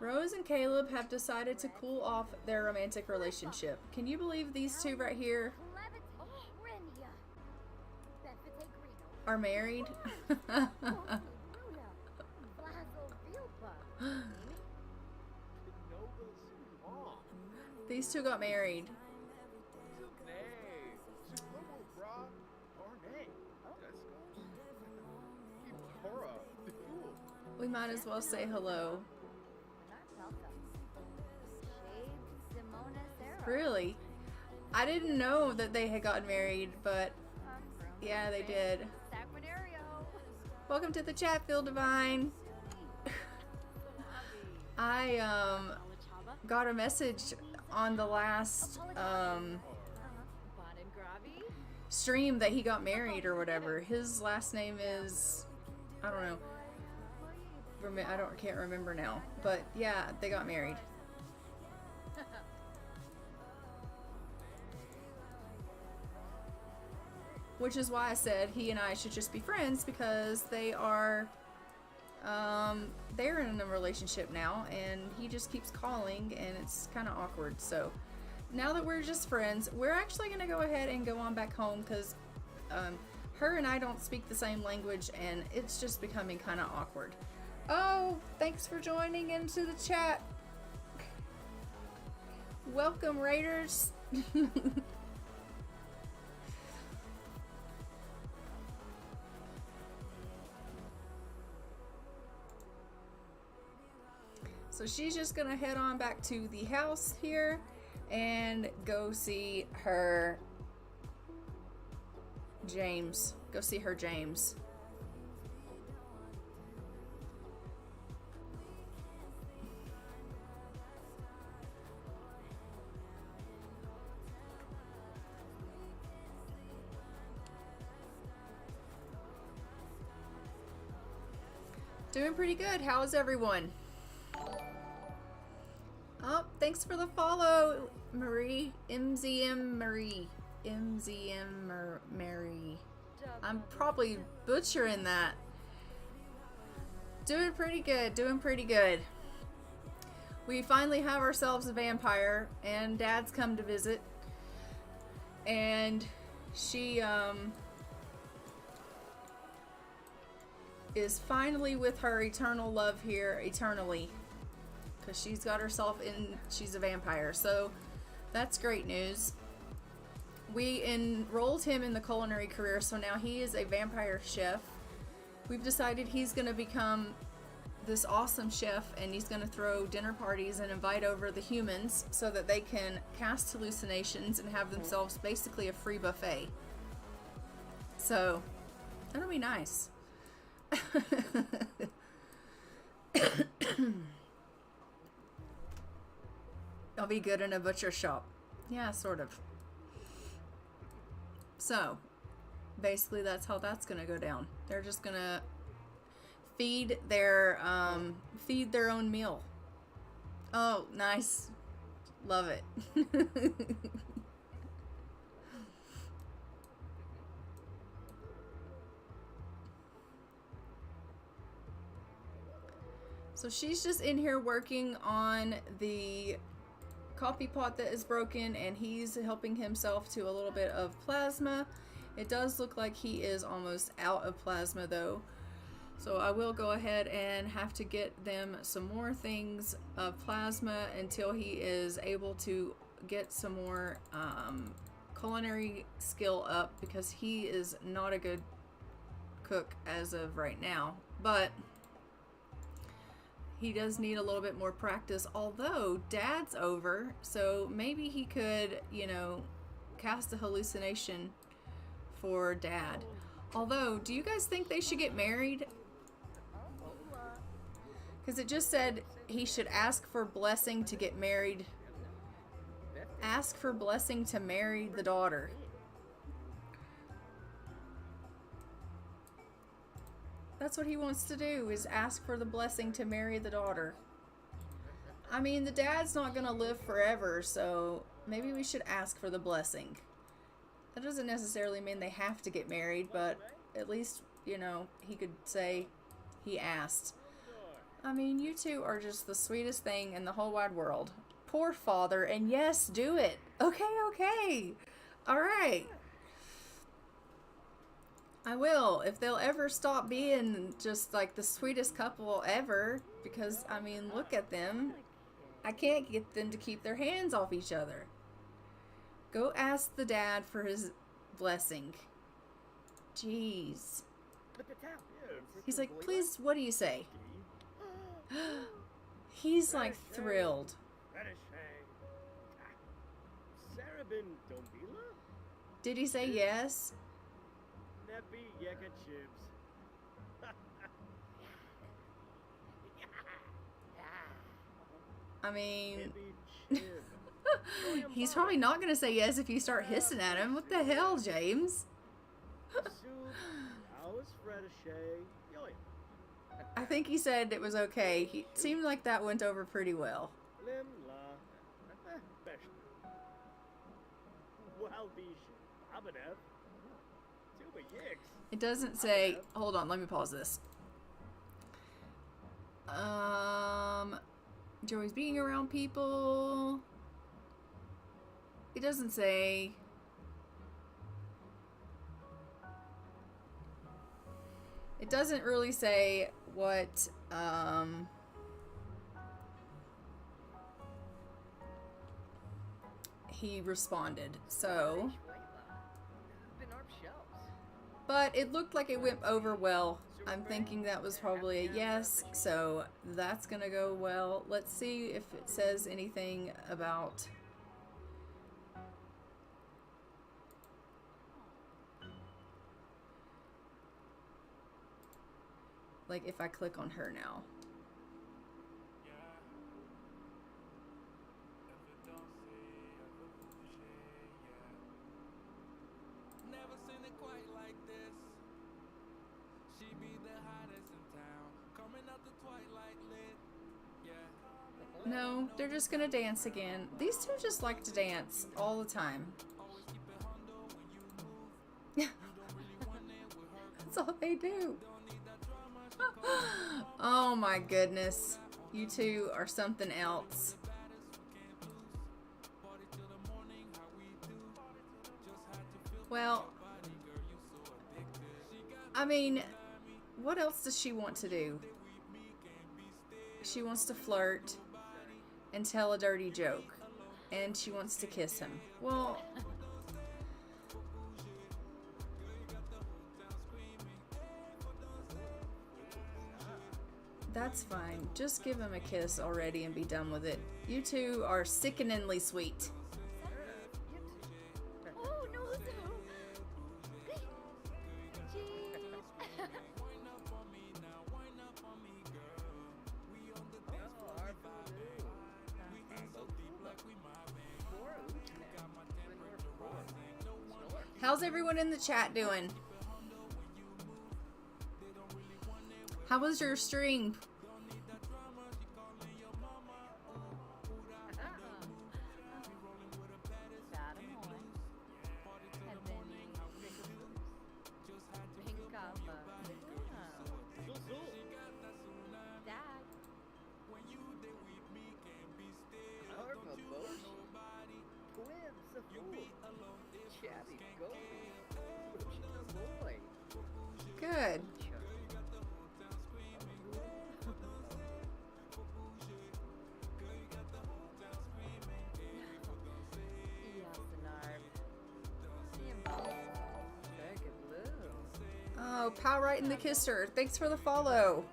Rose and Caleb have decided to cool off their romantic relationship. Can you believe these two right here are married? These two got married. We might as well say hello. Really? I didn't know that they had gotten married, but yeah, they did. Welcome to the chat, Phil Divine. I got a message on the last stream that he got married or whatever. His last name is, I don't know. Can't remember now. But yeah, they got married. Which is why I said he and I should just be friends, because they are, they're in a relationship now, and he just keeps calling, and it's kind of awkward. So now that we're just friends, we're actually going to go ahead and go on back home, because her and I don't speak the same language, and it's just becoming kind of awkward. Oh, thanks for joining into the chat. Welcome, Raiders. So she's just gonna head on back to the house here and go see her James. Go see her James. Doing pretty good. How is everyone? Oh, thanks for the follow, Marie. MZM Marie. MZM Mary. I'm probably butchering that. Doing pretty good. Doing pretty good. We finally have ourselves a vampire, and Dad's come to visit. And she, is finally with her eternal love here eternally, because she's got herself in, she's a vampire, so that's great news. We enrolled him in the culinary career, so now he is a vampire chef. We've decided he's going to become this awesome chef, and he's going to throw dinner parties and invite over the humans so that they can cast hallucinations and have themselves basically a free buffet. So that'll be nice. I'll be good in a butcher shop. Yeah, sort of. So basically that's how that's gonna go down. They're just gonna feed their own meal. Oh, nice. Love it. So she's just in here working on the coffee pot that is broken, and he's helping himself to a little bit of plasma. It does look like he is almost out of plasma though. So I will go ahead and have to get them some more things of plasma until he is able to get some more culinary skill up, because he is not a good cook as of right now. But he does need a little bit more practice, although Dad's over, so maybe he could, you know, cast a hallucination for Dad. Although, do you guys think they should get married? Because it just said he should ask for blessing to get married Ask for blessing to marry the daughter. That's what he wants to do, is ask for the blessing to marry the daughter. I mean, the dad's not gonna live forever, so maybe we should ask for the blessing. That doesn't necessarily mean they have to get married, but at least, you know, he could say he asked. I mean, you two are just the sweetest thing in the whole wide world. Poor father, and yes, do it. Okay. Alright. I will, if they'll ever stop being just like the sweetest couple ever, because, I mean, look at them. I can't get them to keep their hands off each other. Go ask the dad for his blessing. Jeez. He's like, please, what do you say? He's like thrilled. Did he say yes? I mean, he's probably not going to say yes if you start hissing at him. What the hell, James? I think he said it was okay. He seemed like that went over pretty well. It doesn't say, hold on, let me pause this. Joey's being around people. It doesn't say. It doesn't really say what, he responded, so. But it looked like it went over well. I'm thinking that was probably a yes, so that's gonna go well. Let's see if it says anything about... like if I click on her now. No, they're just gonna dance again. These two just like to dance all the time. That's all they do. Oh my goodness. You two are something else. Well, I mean, what else does she want to do? She wants to flirt and tell a dirty joke, and she wants to kiss him. Well, that's fine. Just give him a kiss already and be done with it. You two are sickeningly sweet. How's everyone in the chat doing? How was your stream? Good. Oh, Pow right in the kisser. Thanks for the follow.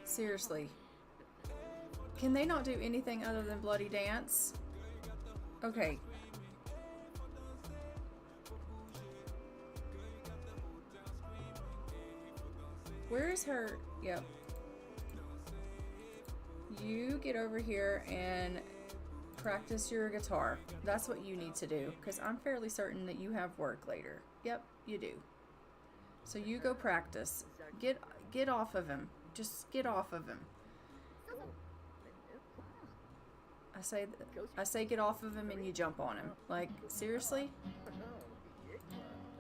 Seriously. Can they not do anything other than bloody dance? Okay. Where's her? Yep. You get over here and practice your guitar. That's what you need to do, because I'm fairly certain that you have work later. Yep, you do. So you go practice. Get off of him. Just get off of him. I say get off of him and you jump on him. Like, seriously?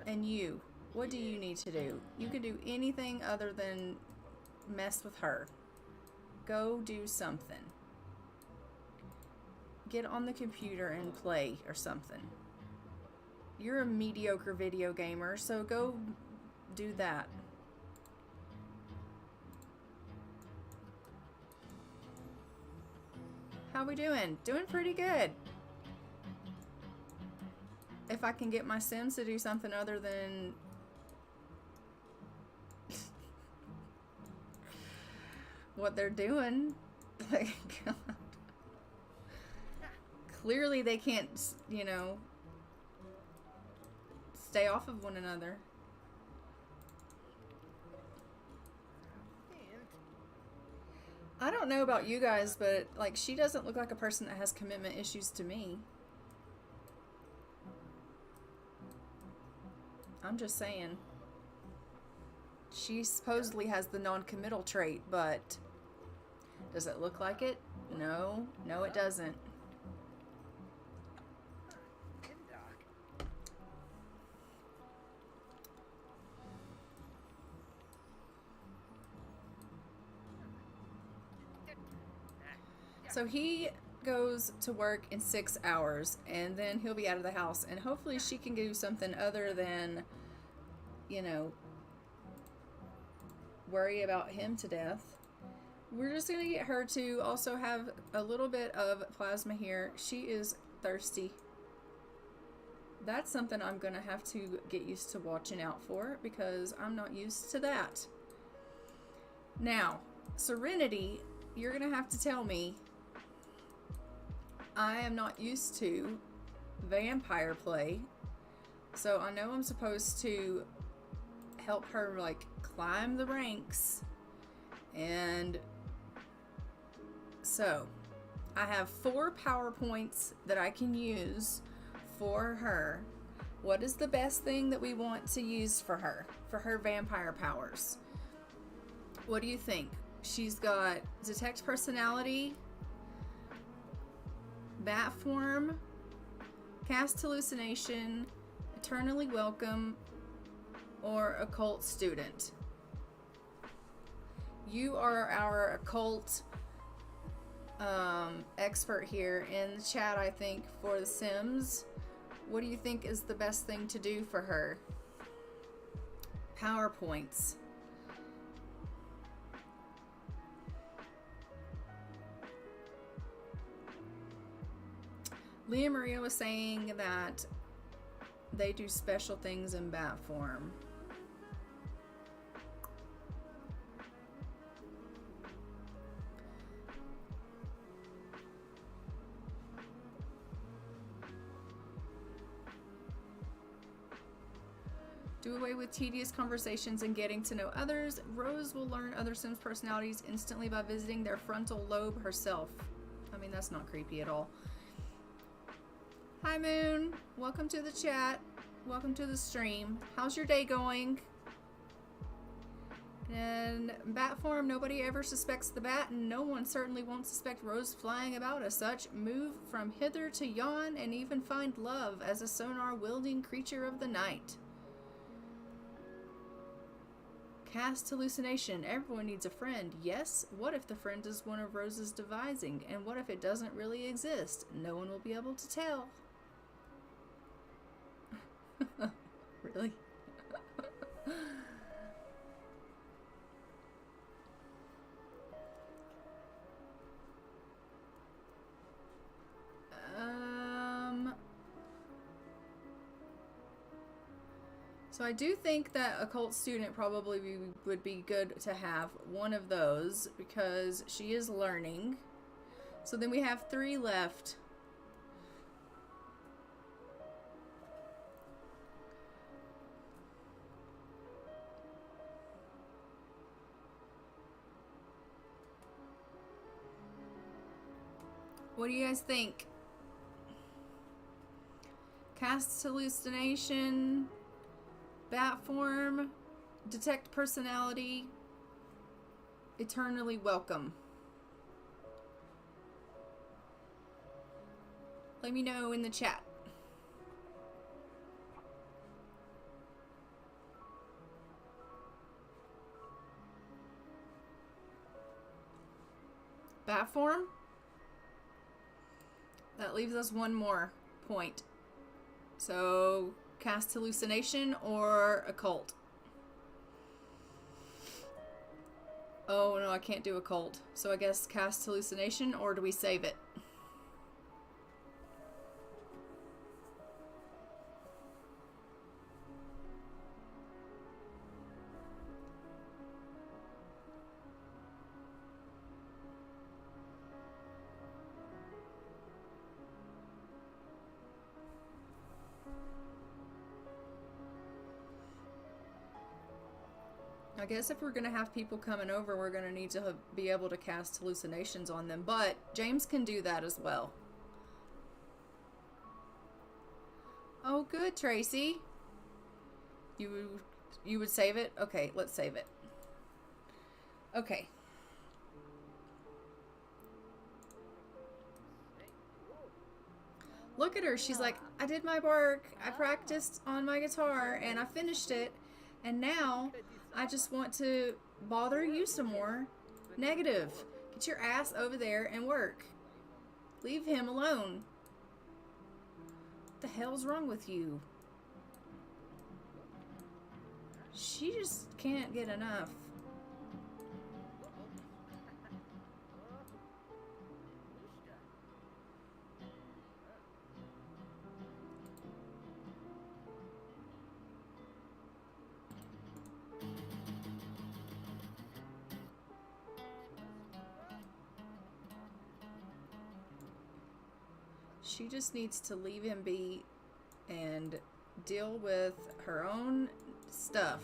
And you, what do you need to do? You can do anything other than mess with her. Go do something. Get on the computer and play or something. You're a mediocre video gamer, so go do that. How we doing? Doing pretty good. If I can get my Sims to do something other than what they're doing. Like, God. Clearly they can't, you know, stay off of one another. I don't know about you guys, but like, she doesn't look like a person that has commitment issues to me. I'm just saying. She supposedly has the non-committal trait, but does it look like it? No. No, it doesn't. So he goes to work in 6 hours, and then he'll be out of the house, and hopefully she can do something other than, you know, worry about him to death. We're just going to get her to also have a little bit of plasma here. She is thirsty. That's something I'm going to have to get used to watching out for, because I'm not used to that. Now, Serenity, you're going to have to tell me. I am not used to vampire play, so I know I'm supposed to help her, like, climb the ranks. And so I have 4 PowerPoints that I can use for her. What is the best thing that we want to use for her vampire powers? What do you think? She's got detect personality, bat form, cast hallucination, eternally welcome, or occult student. You are our occult expert here in the chat, I think, for The Sims. What do you think is the best thing to do for her? PowerPoints. Leah Maria was saying that they do special things in bat form. Do away with tedious conversations and getting to know others. Rose will learn other Sims' personalities instantly by visiting their frontal lobe herself. I mean, that's not creepy at all. Hi Moon, welcome to the chat. Welcome to the stream. How's your day going? And bat form, nobody ever suspects the bat, and no one certainly won't suspect Rose flying about as such. Move from hither to yon and even find love as a sonar-wielding creature of the night. Cast hallucination. Everyone needs a friend. Yes? What if the friend is one of Rose's devising? And what if it doesn't really exist? No one will be able to tell. Really? So I do think that occult student probably would be good to have one of those because she is learning. So then we have 3 left. What do you guys think? Cast hallucination, bat form, detect personality, eternally welcome. Let me know in the chat. Bat form? That leaves us one more point. So, cast hallucination or occult? Oh no, I can't do occult. So I guess cast hallucination, or do we save it? I guess if we're going to have people coming over, we're going to need to be able to cast hallucinations on them. But James can do that as well. Oh, good, Tracy. You would save it? Okay, let's save it. Okay. Look at her. She's like, I did my work. I practiced on my guitar and I finished it. And now I just want to bother you some more. Negative. Get your ass over there and work. Leave him alone. What the hell's wrong with you? She just can't get enough. She just needs to leave him be and deal with her own stuff.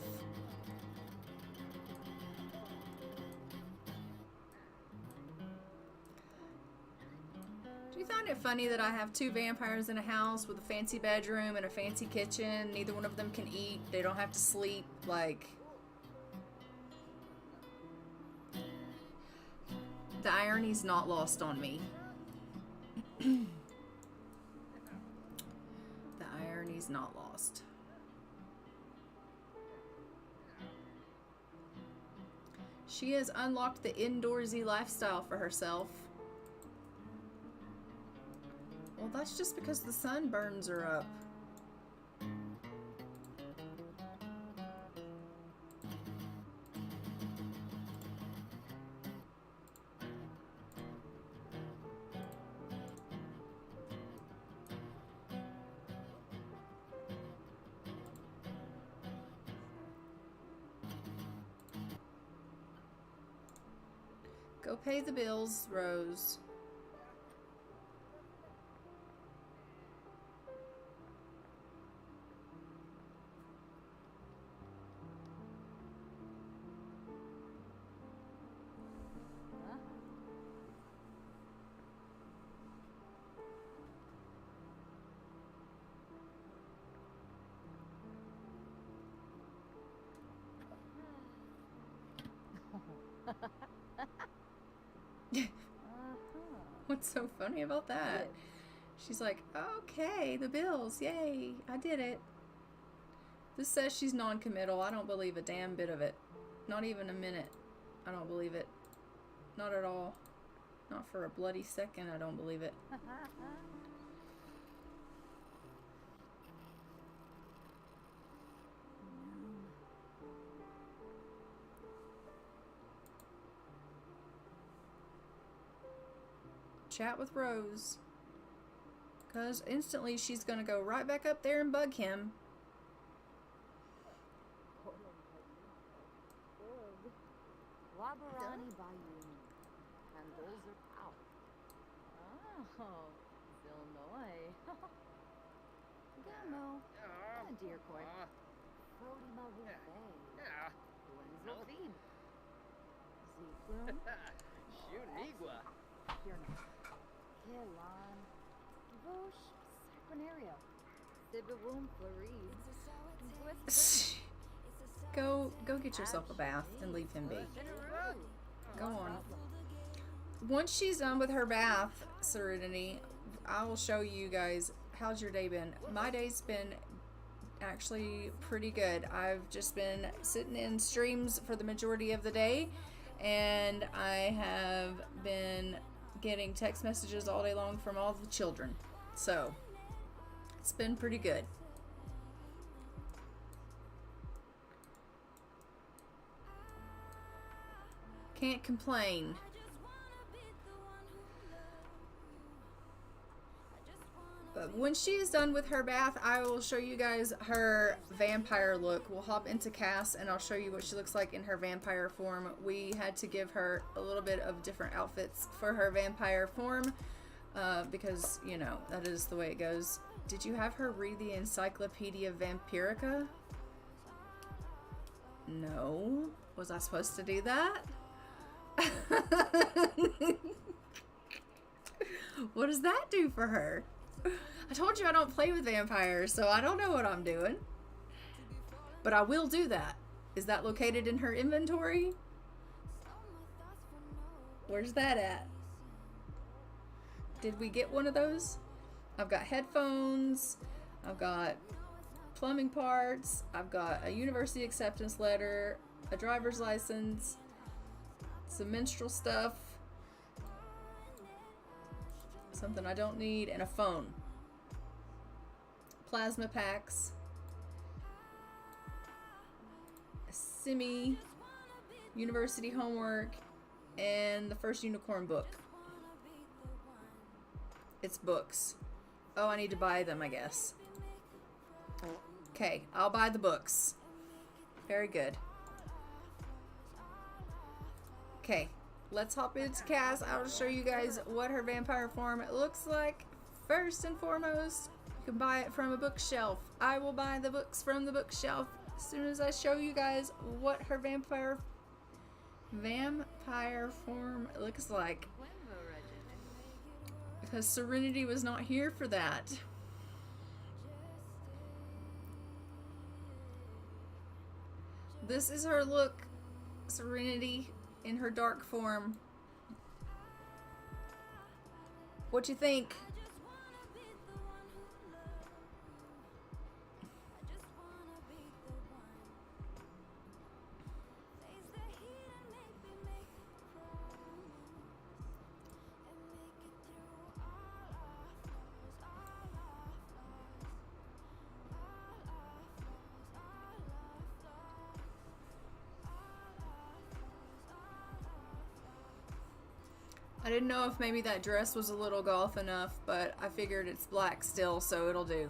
Do you find it funny that I have two vampires in a house with a fancy bedroom and a fancy kitchen? Neither one of them can eat. They don't have to sleep. Like, the irony's not lost on me. He's not lost. She has unlocked the indoorsy lifestyle for herself. Well, that's just because the sun burns her up. Go pay the bills, Rose. What's so funny about that? She's like, okay, the bills, yay, I did it. This says she's non-committal. I don't believe a damn bit of it. Not even a minute. I don't believe it. Not at all. Not for a bloody second, I don't believe it. Chat with Rose. Because instantly she's going to go right back up there and bug him. Go get yourself a bath and leave him be. Go on. Once she's done with her bath, Serenity, I will show you guys. How's your day been? My day's been actually pretty good. I've just been sitting in streams for the majority of the day, and I have been getting text messages all day long from all the children. So, it's been pretty good. Can't complain. But when she is done with her bath, I will show you guys her vampire look. We'll hop into Cass and I'll show you what she looks like in her vampire form. We had to give her a little bit of different outfits for her vampire form because, you know, that is the way it goes. Did you have her read the Encyclopedia Vampirica? No. Was I supposed to do that? What does that do for her? I told you I don't play with vampires, so I don't know what I'm doing. But I will do that. Is that located in her inventory? Where's that at? Did we get one of those? I've got headphones. I've got plumbing parts. I've got a university acceptance letter, a driver's license, some menstrual stuff, something I don't need, and a phone. Plasma packs, a simi, university homework, and the first unicorn book. It's books. Oh, I need to buy them, I guess. Okay, I'll buy the books. Very good. Okay, let's hop into Cass. I'll show you guys what her vampire form looks like. First and foremost, you can buy it from a bookshelf. I will buy the books from the bookshelf as soon as I show you guys what her vampire form looks like. Because Serenity was not here for that. This is her look, Serenity, in her dark form. What you think? I didn't know if maybe that dress was a little goth enough, but I figured it's black still, so it'll do.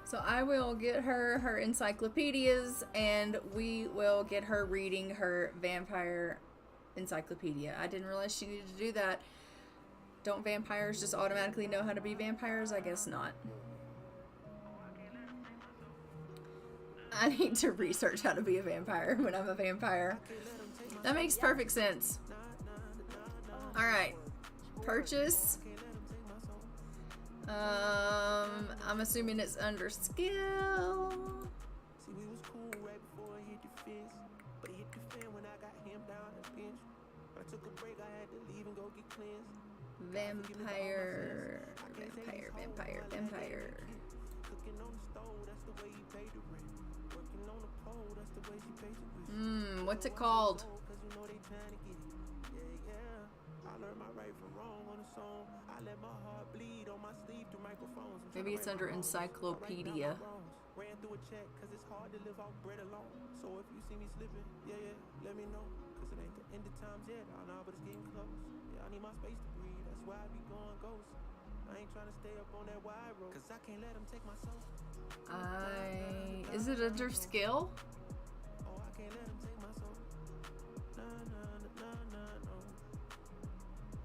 So I will get her encyclopedias, and we will get her reading her vampire encyclopedia. I didn't realize she needed to do that. Don't vampires just automatically know how to be vampires? I guess not. I need to research how to be a vampire when I'm a vampire. That makes perfect sense. Alright. Purchase. I'm assuming it's under skill. Vampire. What's it called? Maybe it's under encyclopedia. Ran through a check cause it's hard to live off bread alone. So if you see me slipping, let me know. Cause it ain't the end of times yet. I know, but it's getting close. Yeah, I need my space to breathe. That's why I be going ghost. I ain't trying to stay up on that wide road. Cause I can't let them take my soul. Is it under skill? Oh, I can't let them take my soul. No.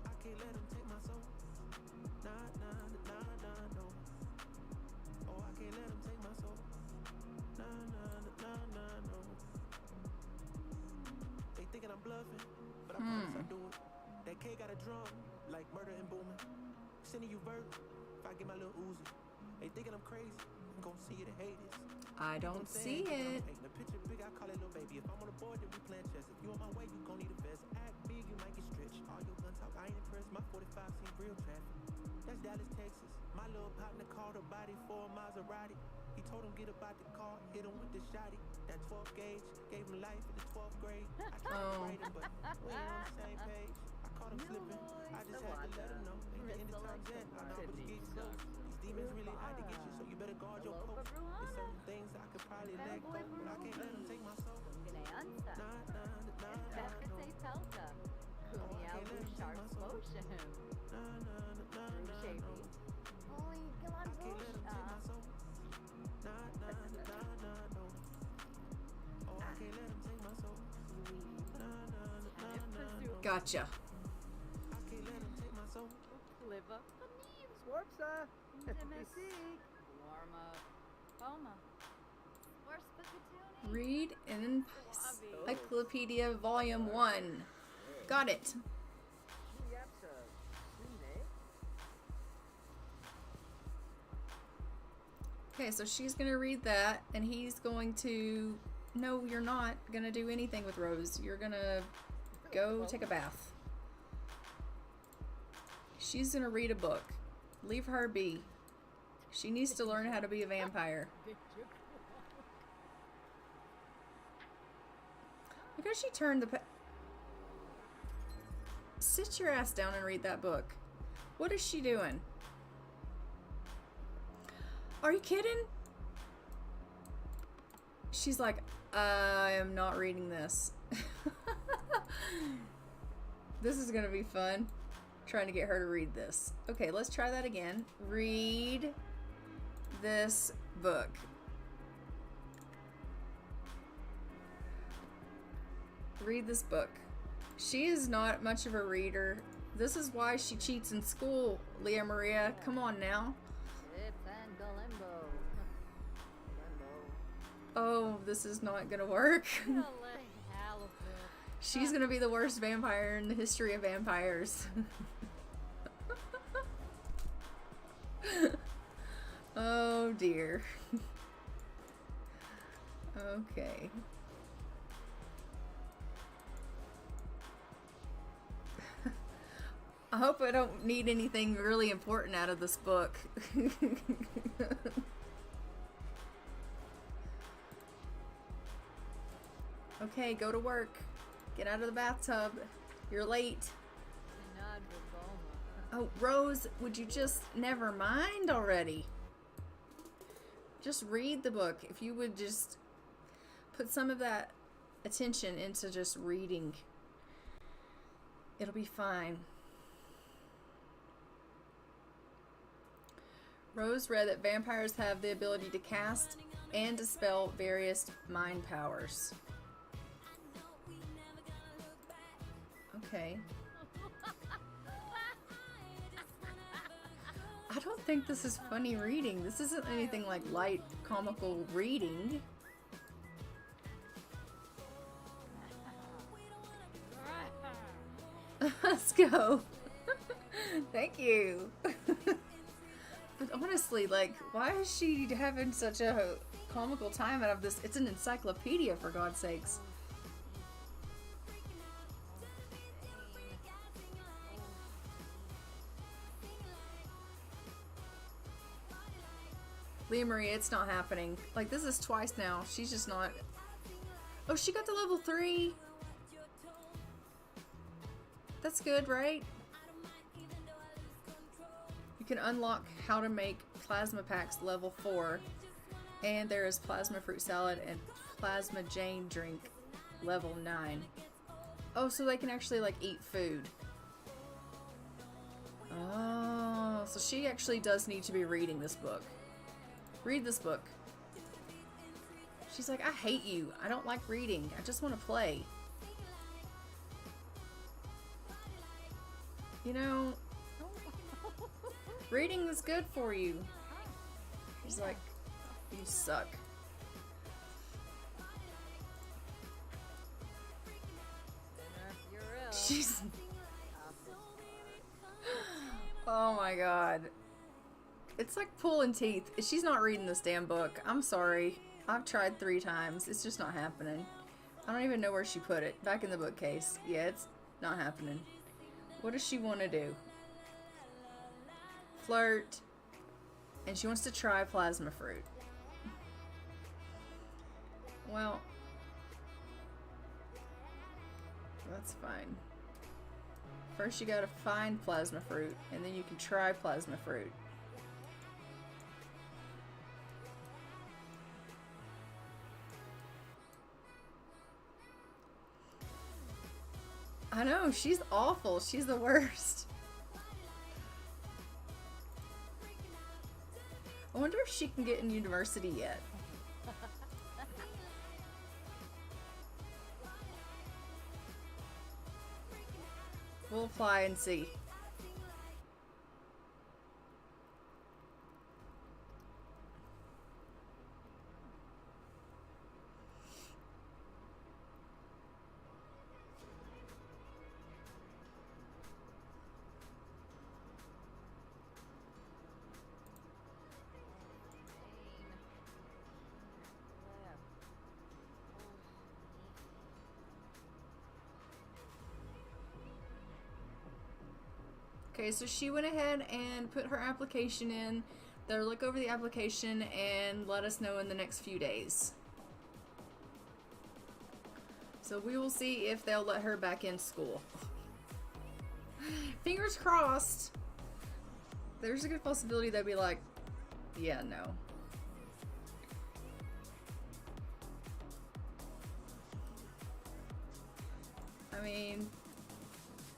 I can't let them take my soul. No. Oh, I can't let them take my soul. No. got a drum, like murder and booming. Sending you verse, if I get my little Uzi. They thinking I'm crazy, I'm gonna see it and hate this. I don't see it. The picture big, I call it little baby. If I'm on the board, then we playing chess. If you on my way, you gon' need a vest. Act big, you might get stretched. All your gun talk, I ain't impressed. My 45 seen real traffic. That's Dallas, Texas. My little partner called her body for a Maserati. He told him get about the car, hit him with the shotty. That 12 gauge gave him life in the 12th grade. I tried to grade him, but we ain't on the same page. I caught him slipping. I just had to let him know. Ain't the end of times yet. I know, but you get close. These demons really out to get you, so you better guard your post. There's certain things I could probably let go, but I can't let them take my soul. Gotcha. Read Encyclopedia Volume 1. Got it. Okay, so she's going to read that, and he's going to... No, you're not going to do anything with Rose. You're going to go take a bath. She's going to read a book. Leave her be. She needs to learn how to be a vampire. Look how she turned the... Sit your ass down and read that book. What is she doing? Are you kidding? She's like, I am not reading this. This is gonna be fun. Trying to get her to read this. Okay, let's try that again. Read this book. Read this book. She is not much of a reader. This is why she cheats in school, Leah Maria. Come on now. Oh, this is not gonna work. She's gonna be the worst vampire in the history of vampires. Oh dear. Okay. I hope I don't need anything really important out of this book. Okay, go to work. Get out of the bathtub. You're late. Oh, Rose, would you just... Never mind already. Just read the book. If you would just put some of that attention into just reading, it'll be fine. Rose read that vampires have the ability to cast and dispel various mind powers. Okay. I don't think this is funny reading. This isn't anything like light comical reading. Let's go. Thank you. But honestly, like, why is she having such a comical time out of this? It's an encyclopedia, for God's sakes. Leah Marie, it's not happening. Like, this is twice now. She's just not... Oh, she got to level 3. That's good, right? You can unlock how to make plasma packs level 4. And there is plasma fruit salad and plasma Jane drink level 9. Oh, so they can actually, like, eat food. Oh, so she actually does need to be reading this book. Read this book. She's like, I hate you. I don't like reading. I just want to play. You know, reading is good for you. She's like, you suck. Oh my god. It's like pulling teeth. She's not reading this damn book. I'm sorry. I've tried 3 times. It's just not happening. I don't even know where she put it. Back in the bookcase. Yeah, it's not happening. What does she want to do? Flirt. And she wants to try plasma fruit. Well, that's fine. First you gotta find plasma fruit, and then you can try plasma fruit. I know, she's awful. She's the worst. I wonder if she can get in university yet. We'll apply and see. Okay, so she went ahead and put her application in. They'll look over the application and let us know in the next few days. So we will see if they'll let her back in school. Fingers crossed. There's a good possibility they'll be like, yeah, no. I mean,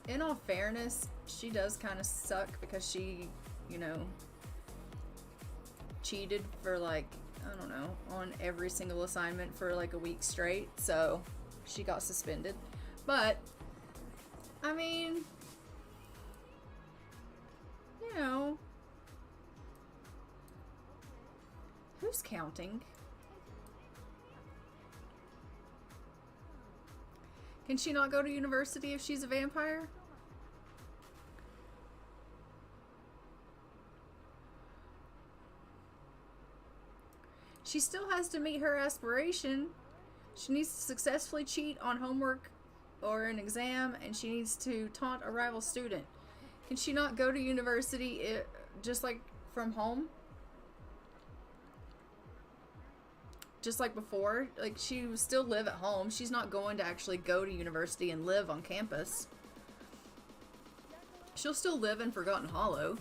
in all fairness, she does kind of suck because she, you know, cheated for like, I don't know, on every single assignment for like a week straight, so she got suspended. But, I mean, you know, who's counting? Can she not go to university if she's a vampire? She still has to meet her aspiration. She needs to successfully cheat on homework or an exam, and she needs to taunt a rival student. Can she not go to university just like from home? Just like before? Like, she would still live at home. She's not going to actually go to university and live on campus. She'll still live in Forgotten Hollow.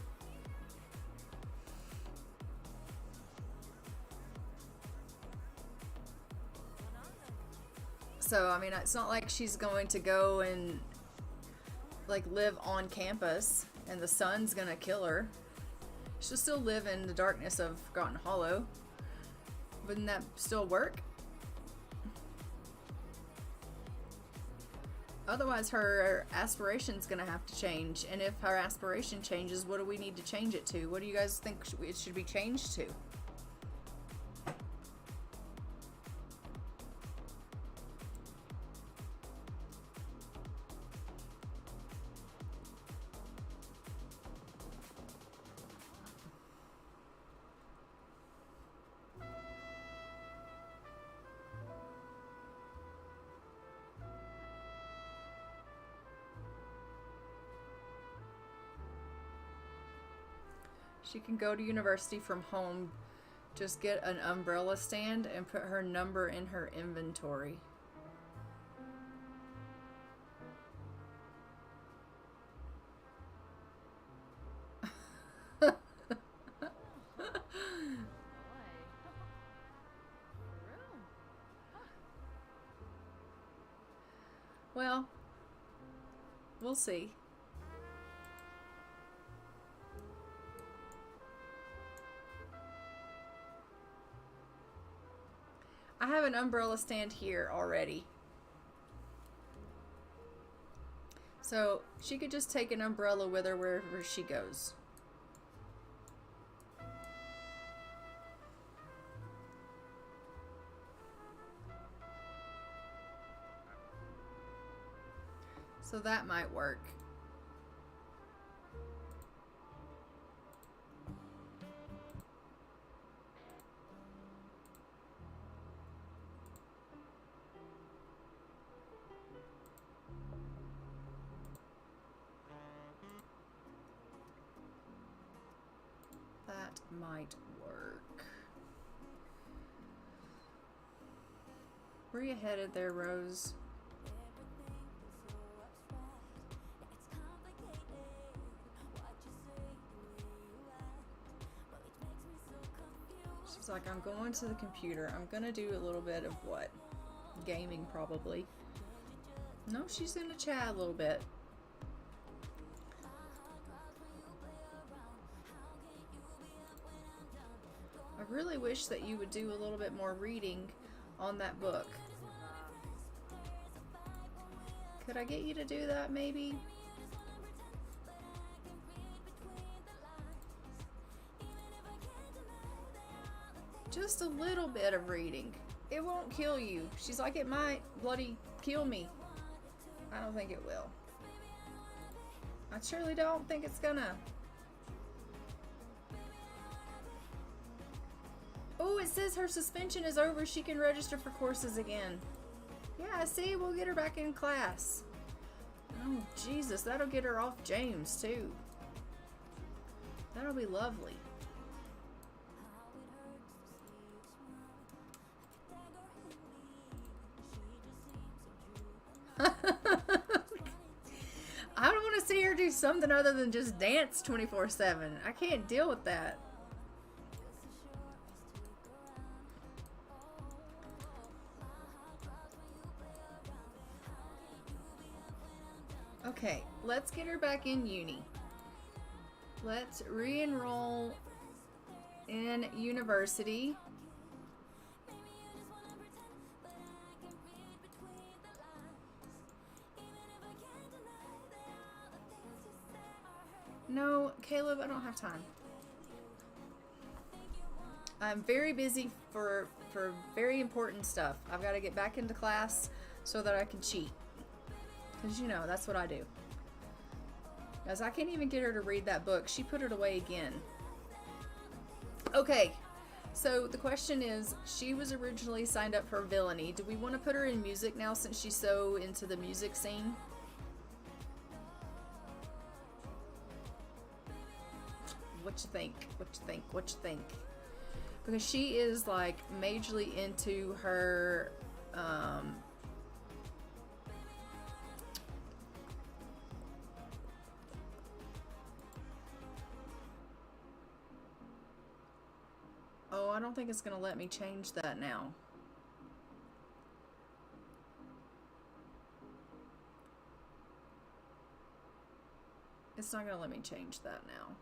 So, I mean, it's not like she's going to go and, like, live on campus and the sun's gonna kill her. She'll still live in the darkness of Forgotten Hollow. Wouldn't that still work? Otherwise, her aspiration's gonna have to change. And if her aspiration changes, what do we need to change it to? What do you guys think it should be changed to? She can go to university from home. Just get an umbrella stand and put her number in her inventory. Well, we'll see. I have an umbrella stand here already. So she could just take an umbrella with her wherever she goes. So that might work. might work. Where are you headed there, Rose? She's like, I'm going to the computer. I'm gonna do a little bit of what? Gaming, probably. No, she's gonna chat a little bit. I really wish that you would do a little bit more reading on that book. Could I get you to do that, maybe? Just a little bit of reading. It won't kill you. She's like, it might bloody kill me. I don't think it will. I surely don't think it's gonna. Oh, it says her suspension is over. She can register for courses again. Yeah, see, we'll get her back in class. Oh, Jesus, that'll get her off James, too. That'll be lovely. I don't want to see her do something other than just dance 24/7. I can't deal with that. Okay, let's get her back in uni. Let's re-enroll in university. No, Caleb, I don't have time. I'm very busy for very important stuff. I've got to get back into class so that I can cheat. Because, you know, that's what I do. Guys, I can't even get her to read that book. She put it away again. Okay, so the question is, she was originally signed up for villainy. Do we want to put her in music now since she's so into the music scene? What you think? What you think? What you think? Because she is like majorly into her oh, I don't think it's gonna let me change that now. It's not gonna let me change that now.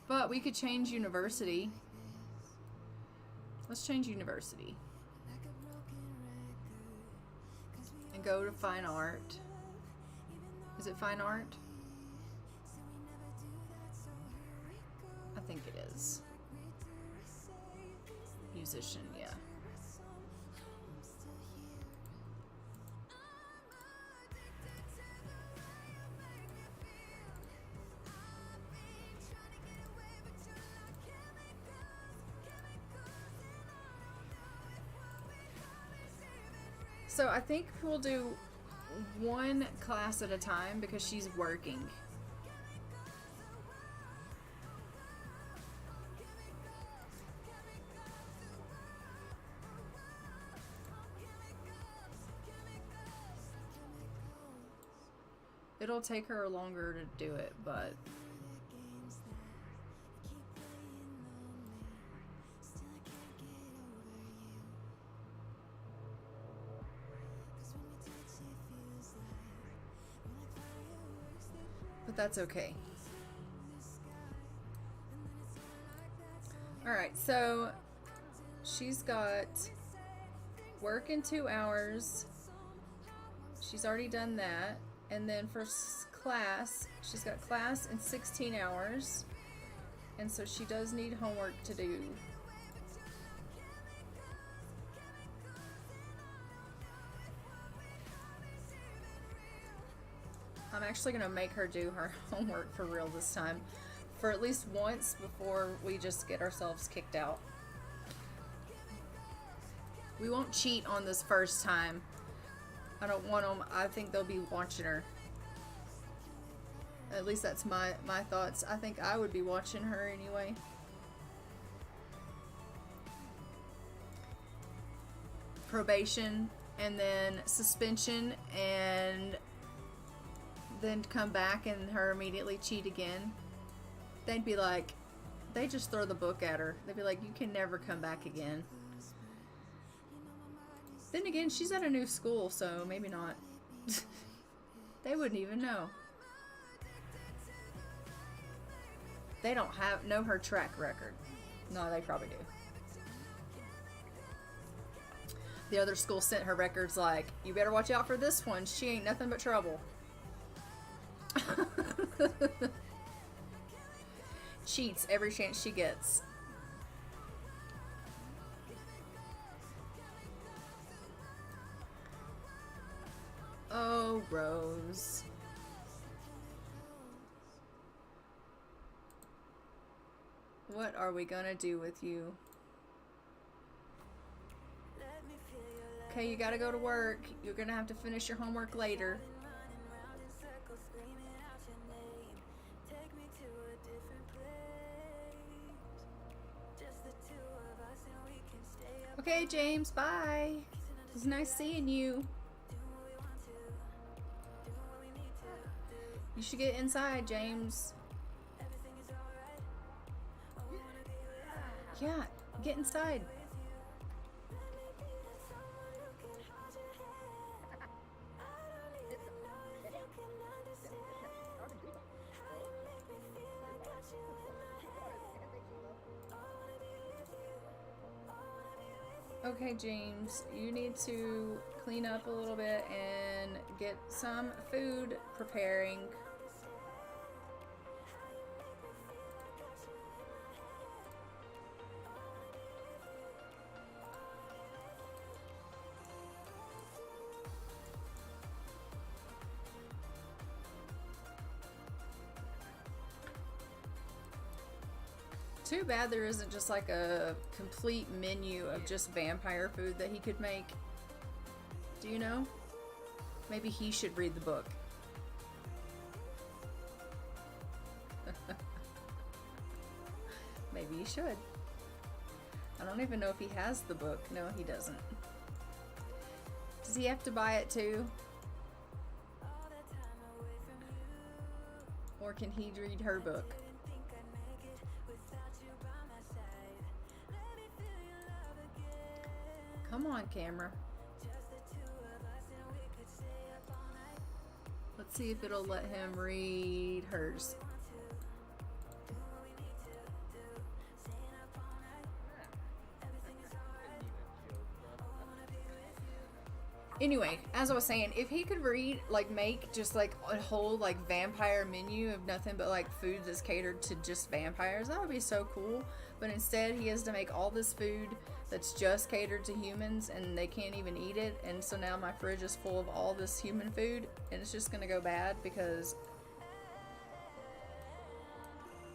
But we could change university. Let's change university. And go to fine art. Is it fine art? I think it is. Musician, yeah. So I think we'll do one class at a time because she's working. It'll take her longer to do it, but that's okay. Alright, so she's got work in 2 hours. She's already done that. And then for class, she's got class in 16 hours. And so she does need homework to do. I'm actually going to make her do her homework for real this time. for at least once before we just get ourselves kicked out. We won't cheat on this first time. I don't want them. I think they'll be watching her. At least that's my thoughts. I think I would be watching her anyway. Probation and then suspension and then come back and her immediately cheat again. They'd be like, they just throw the book at her. They'd be like, you can never come back again. Then again, she's at a new school, so maybe not. They wouldn't even know. They don't know her track record. No, they probably do. The other school sent her records like, you better watch out for this one. She ain't nothing but trouble. Cheats every chance she gets. Oh, Rose. What are we gonna do with you? Okay, you gotta go to work. You're gonna have to finish your homework later. Okay, James, bye. It was nice seeing you. You should get inside, James. Yeah, get inside. Okay, James, you need to clean up a little bit and get some food preparing. Too bad there isn't just like a complete menu of just vampire food that he could make. Do you know? Maybe he should read the book. Maybe he should. I don't even know if he has the book. No, he doesn't. Does he have to buy it too? Or can he read her book? Come on, camera. Let's see if it'll let him read hers. Anyway, as I was saying, if he could read, like, make just like a whole like vampire menu of nothing but like food that's catered to just vampires, that would be so cool. But instead he has to make all this food that's just catered to humans and they can't even eat it, and so now my fridge is full of all this human food and it's just gonna go bad because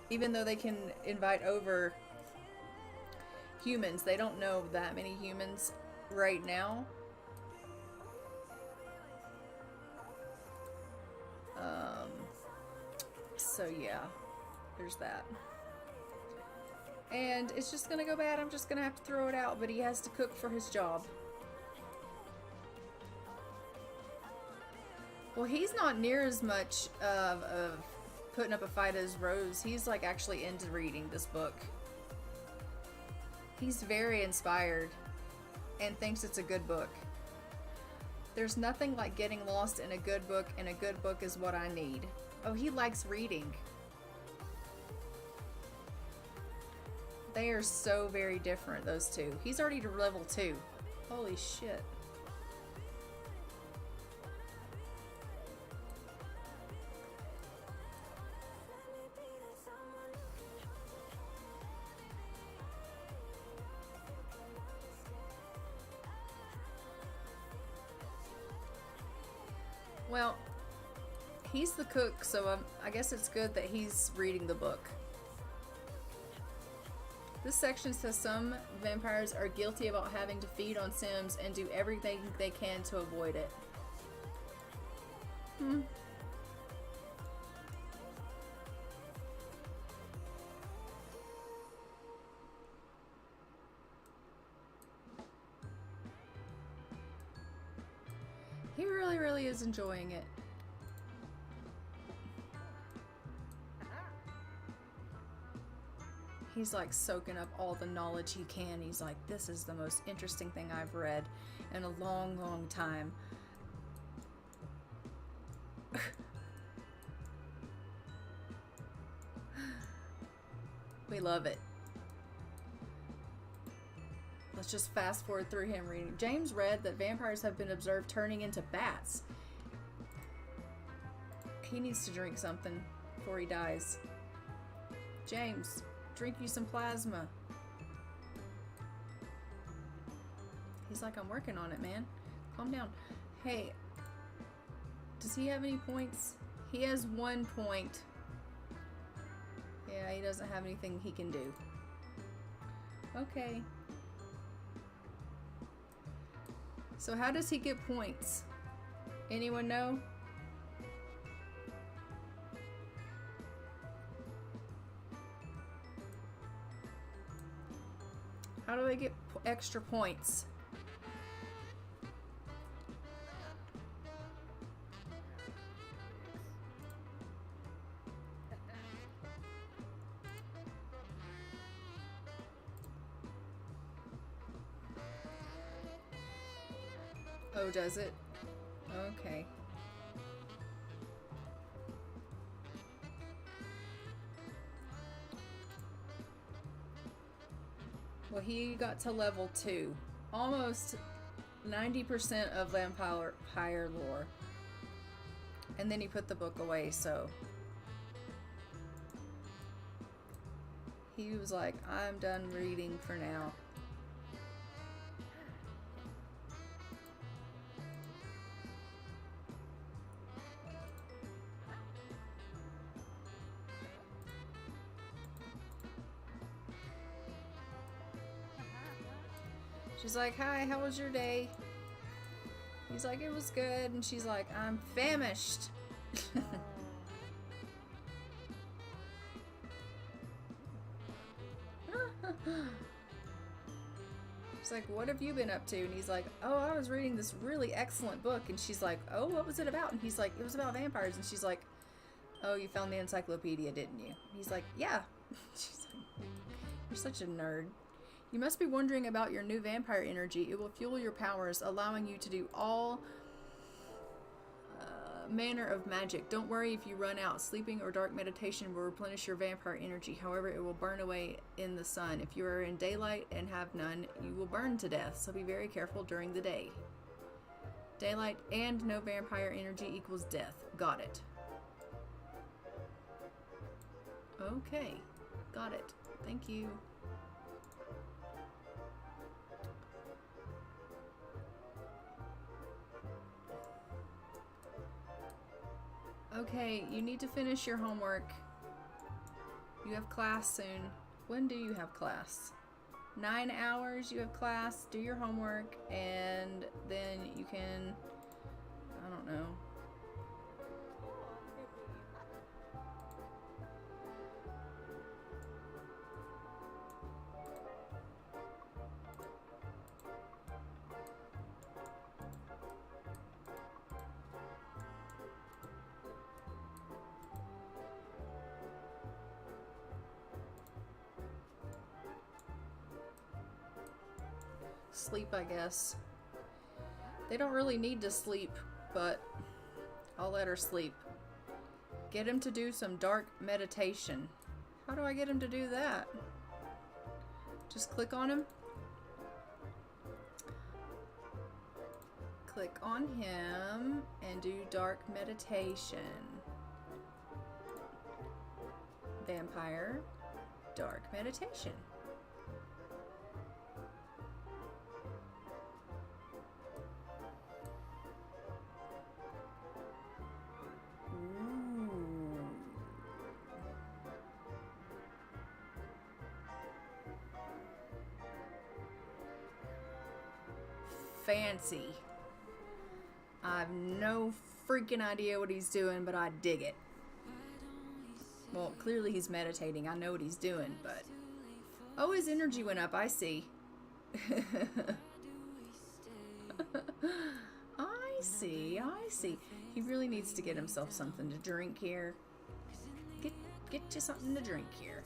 even though they can invite over humans, they don't know that many humans right now. So yeah, there's that. And it's just gonna go bad. I'm just gonna have to throw it out, but he has to cook for his job. Well, he's not near as much of putting up a fight as Rose. He's like actually into reading this book. He's very inspired and thinks it's a good book. There's nothing like getting lost in a good book, and a good book is what I need. Oh, he likes reading. They are so very different, those two. He's already to level 2. Holy shit. Well, he's the cook, so I guess it's good that he's reading the book. This section says some vampires are guilty about having to feed on Sims and do everything they can to avoid it. He really is enjoying it. He's like soaking up all the knowledge he can. He's like, this is the most interesting thing I've read in a long time. We love it. Let's just fast forward through him reading. James read that vampires have been observed turning into bats. He needs to drink something before he dies. James, drink you some plasma. He's like, I'm working on it, man. Calm down. Hey, does he have any points? He has 1 point. Yeah, he doesn't have anything he can do. Okay. So how does he get points? Anyone know? How do they get extra points? Oh, does it? Okay. Well, he got to level 2. Almost 90% of vampire lore. And then he put the book away, so... He was like, I'm done reading for now. She's like, hi, how was your day? He's like, it was good. And she's like, I'm famished. She's like, what have you been up to? And he's like, oh, I was reading this really excellent book. And she's like, oh, what was it about? And he's like, it was about vampires. And she's like, oh, you found the encyclopedia, didn't you? And he's like, yeah. She's like, you're such a nerd. You must be wondering about your new vampire energy. It will fuel your powers, allowing you to do all manner of magic. Don't worry if you run out. Sleeping or dark meditation will replenish your vampire energy. However, it will burn away in the sun. If you are in daylight and have none, you will burn to death. So be very careful during the day. Daylight and no vampire energy equals death. Got it. Okay. Got it. Thank you. Okay, you need to finish your homework. You have class soon. When do you have class? 9 hours you have class. Do your homework and then you can, I don't know. Sleep, I guess. They don't really need to sleep, but I'll let her sleep. Get him to do some dark meditation. How do I get him to do that? Just click on him. Click on him and do dark meditation. Vampire, dark meditation. fancy. I have no freaking idea what he's doing, but I dig it. Well, clearly he's meditating. I know what he's doing, but... Oh, his energy went up. I see. I see. He really needs to get himself something to drink here. Get you something to drink here.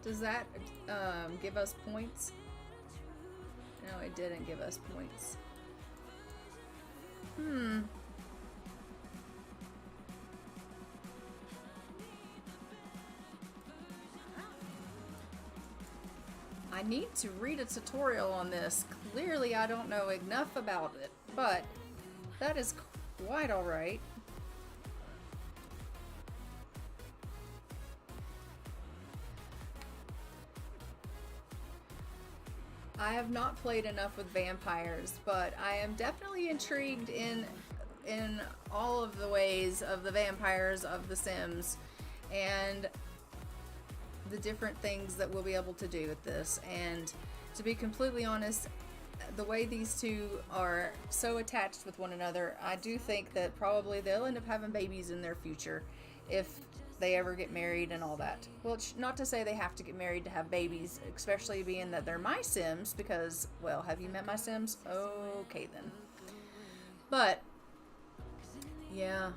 Does that give us points? No, it didn't give us points. I need to read a tutorial on this. Clearly I don't know enough about it, but that is quite alright. I have not played enough with vampires, but I am definitely intrigued in all of the ways of the vampires of The Sims and the different things that we'll be able to do with this. And to be completely honest, the way these two are so attached with one another, I do think that probably they'll end up having babies in their future if they ever get married and all that. Well, not to say they have to get married to have babies, especially being that they're my Sims, because, well, have you met my Sims? Okay then. But yeah,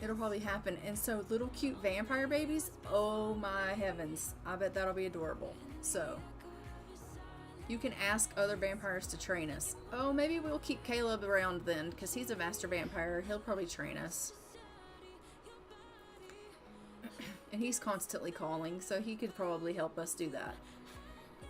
it'll probably happen. And so little cute vampire babies, oh my heavens, I bet that'll be adorable. So you can ask other vampires to train us. Oh, maybe we'll keep Caleb around then, because he's a master vampire. He'll probably train us. And he's constantly calling, so he could probably help us do that.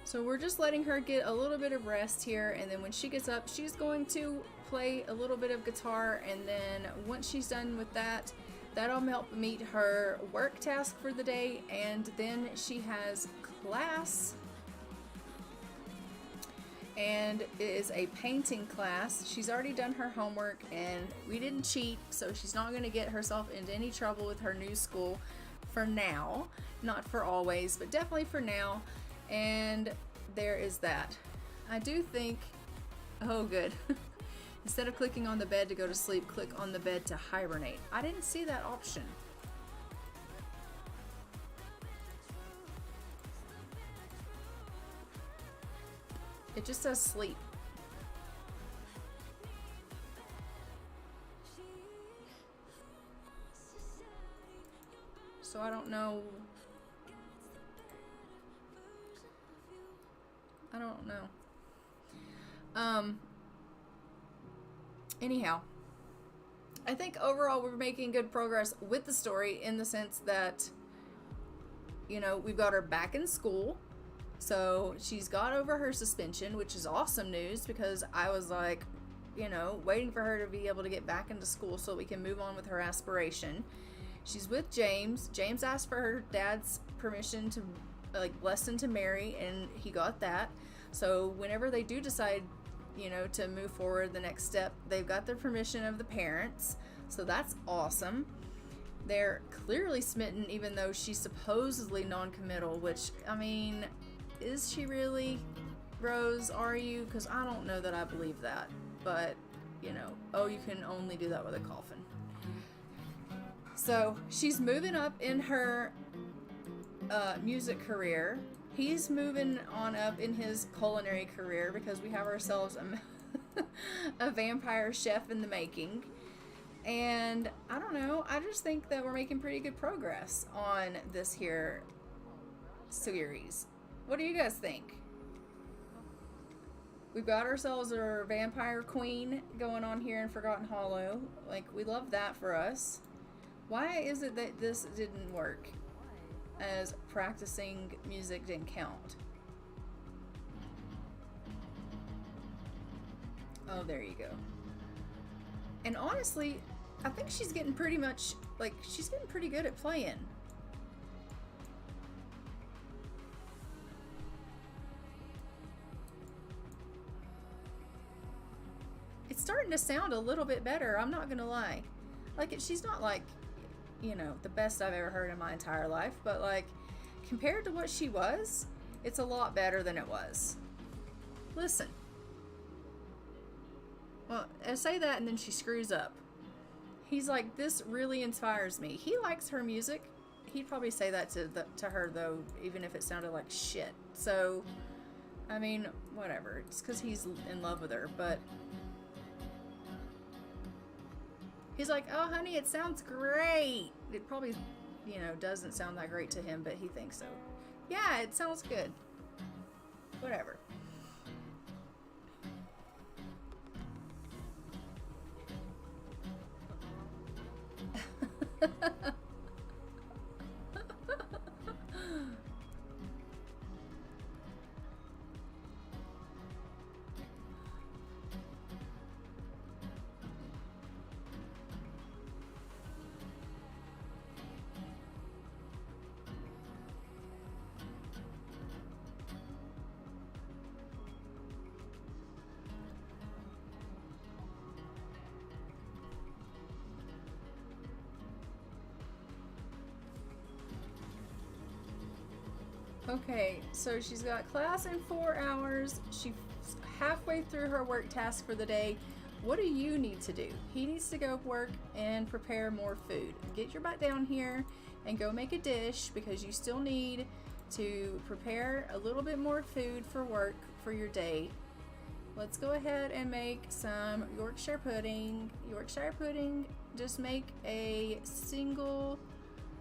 So we're just letting her get a little bit of rest here, and then when she gets up, she's going to play a little bit of guitar, and then once she's done with that, that'll help meet her work task for the day, and then she has class, and it is a painting class. She's already done her homework, and we didn't cheat, so she's not going to get herself into any trouble with her new school. For now, not for always, but definitely for now. And there is that. I do think, oh good, instead of clicking on the bed to go to sleep, click on the bed to hibernate. I didn't see that option. It just says sleep. So I don't know. Anyhow, I think overall we're making good progress with the story in the sense that, you know, we've got her back in school. So she's got over her suspension, which is awesome news, because I was like, you know, waiting for her to be able to get back into school so we can move on with her aspiration. She's with James. James asked for her dad's permission to, like, blessing to marry, and he got that. So whenever they do decide, you know, to move forward the next step, they've got the permission of the parents. So that's awesome. They're clearly smitten, even though she's supposedly non-committal, which, I mean, is she really? Rose, are you? Because I don't know that I believe that. But, you know, oh, you can only do that with a coffin. So she's moving up in her music career. He's moving on up in his culinary career because we have ourselves a vampire chef in the making. And I don't know, I just think that we're making pretty good progress on this here series. What do you guys think? We've got ourselves a vampire queen going on here in Forgotten Hollow. Like, we love that for us. Why is it that this didn't work? As practicing music didn't count. Oh, there you go. And honestly, I think she's getting pretty much, like, she's getting pretty good at playing. starting to sound a little bit better. I'm not gonna lie. Like, she's not like, you know, the best I've ever heard in my entire life, but like, compared to what she was, it's a lot better than it was. Listen. Well, I say that and then she screws up. He's like, this really inspires me. He likes her music. He'd probably say that to her, though, even if it sounded like shit. So, I mean, whatever. It's because he's in love with her, but he's like, oh, honey, it sounds great. It probably, you know, doesn't sound that great to him, but he thinks so. Yeah, it sounds good. Whatever. Okay, so she's got class in 4 hours. She's halfway through her work task for the day. What do you need to do? He needs to go work and prepare more food. Get your butt down here and go make a dish, because you still need to prepare a little bit more food for work for your day. Let's go ahead and make some Yorkshire pudding. Yorkshire pudding, just make a single,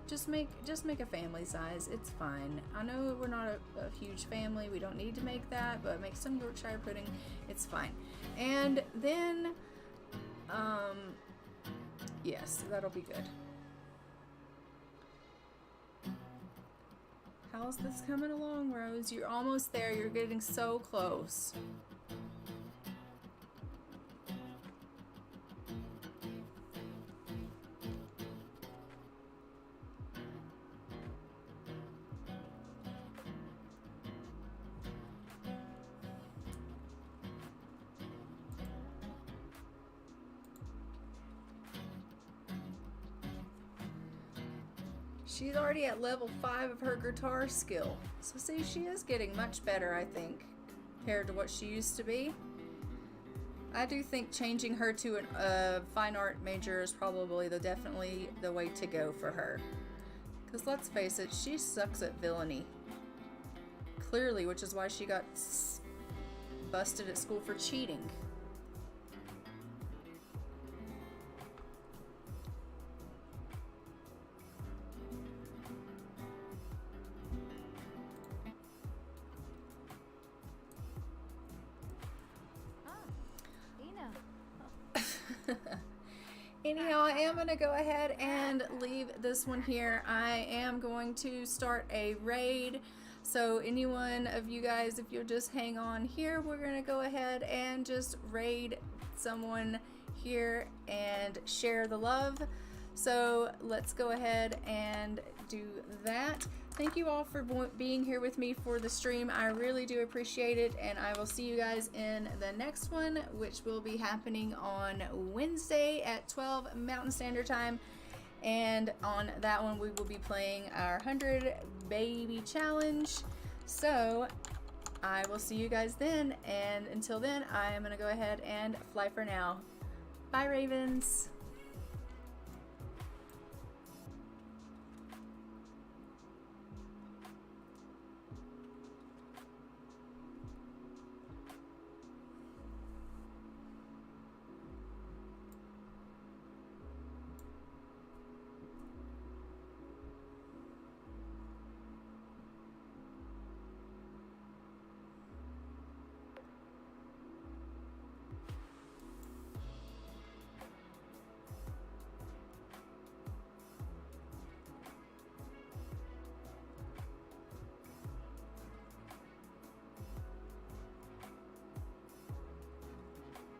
just make a family size. It's fine. I know we're not a huge family. We don't need to make that, but make some Yorkshire pudding. It's fine. And then, yes, that'll be good. How's this coming along, Rose? You're almost there. You're getting so close. She's already at level 5 of her guitar skill. So see, she is getting much better, I think, compared to what she used to be. I do think changing her to a fine art major is probably definitely the way to go for her. Because let's face it, she sucks at villainy. Clearly, which is why she got busted at school for cheating. Anyhow, I am going to go ahead and leave this one here. I am going to start a raid. So anyone of you guys, if you'll just hang on here, we're going to go ahead and just raid someone here and share the love. So let's go ahead and do that. Thank you all for being here with me for the stream. I really do appreciate it, and I will see you guys in the next one, which will be happening on Wednesday at 12 Mountain Standard Time. And on that one, we will be playing our 100 Baby Challenge. So I will see you guys then, and until then, I am going to go ahead and fly for now. Bye, Ravens.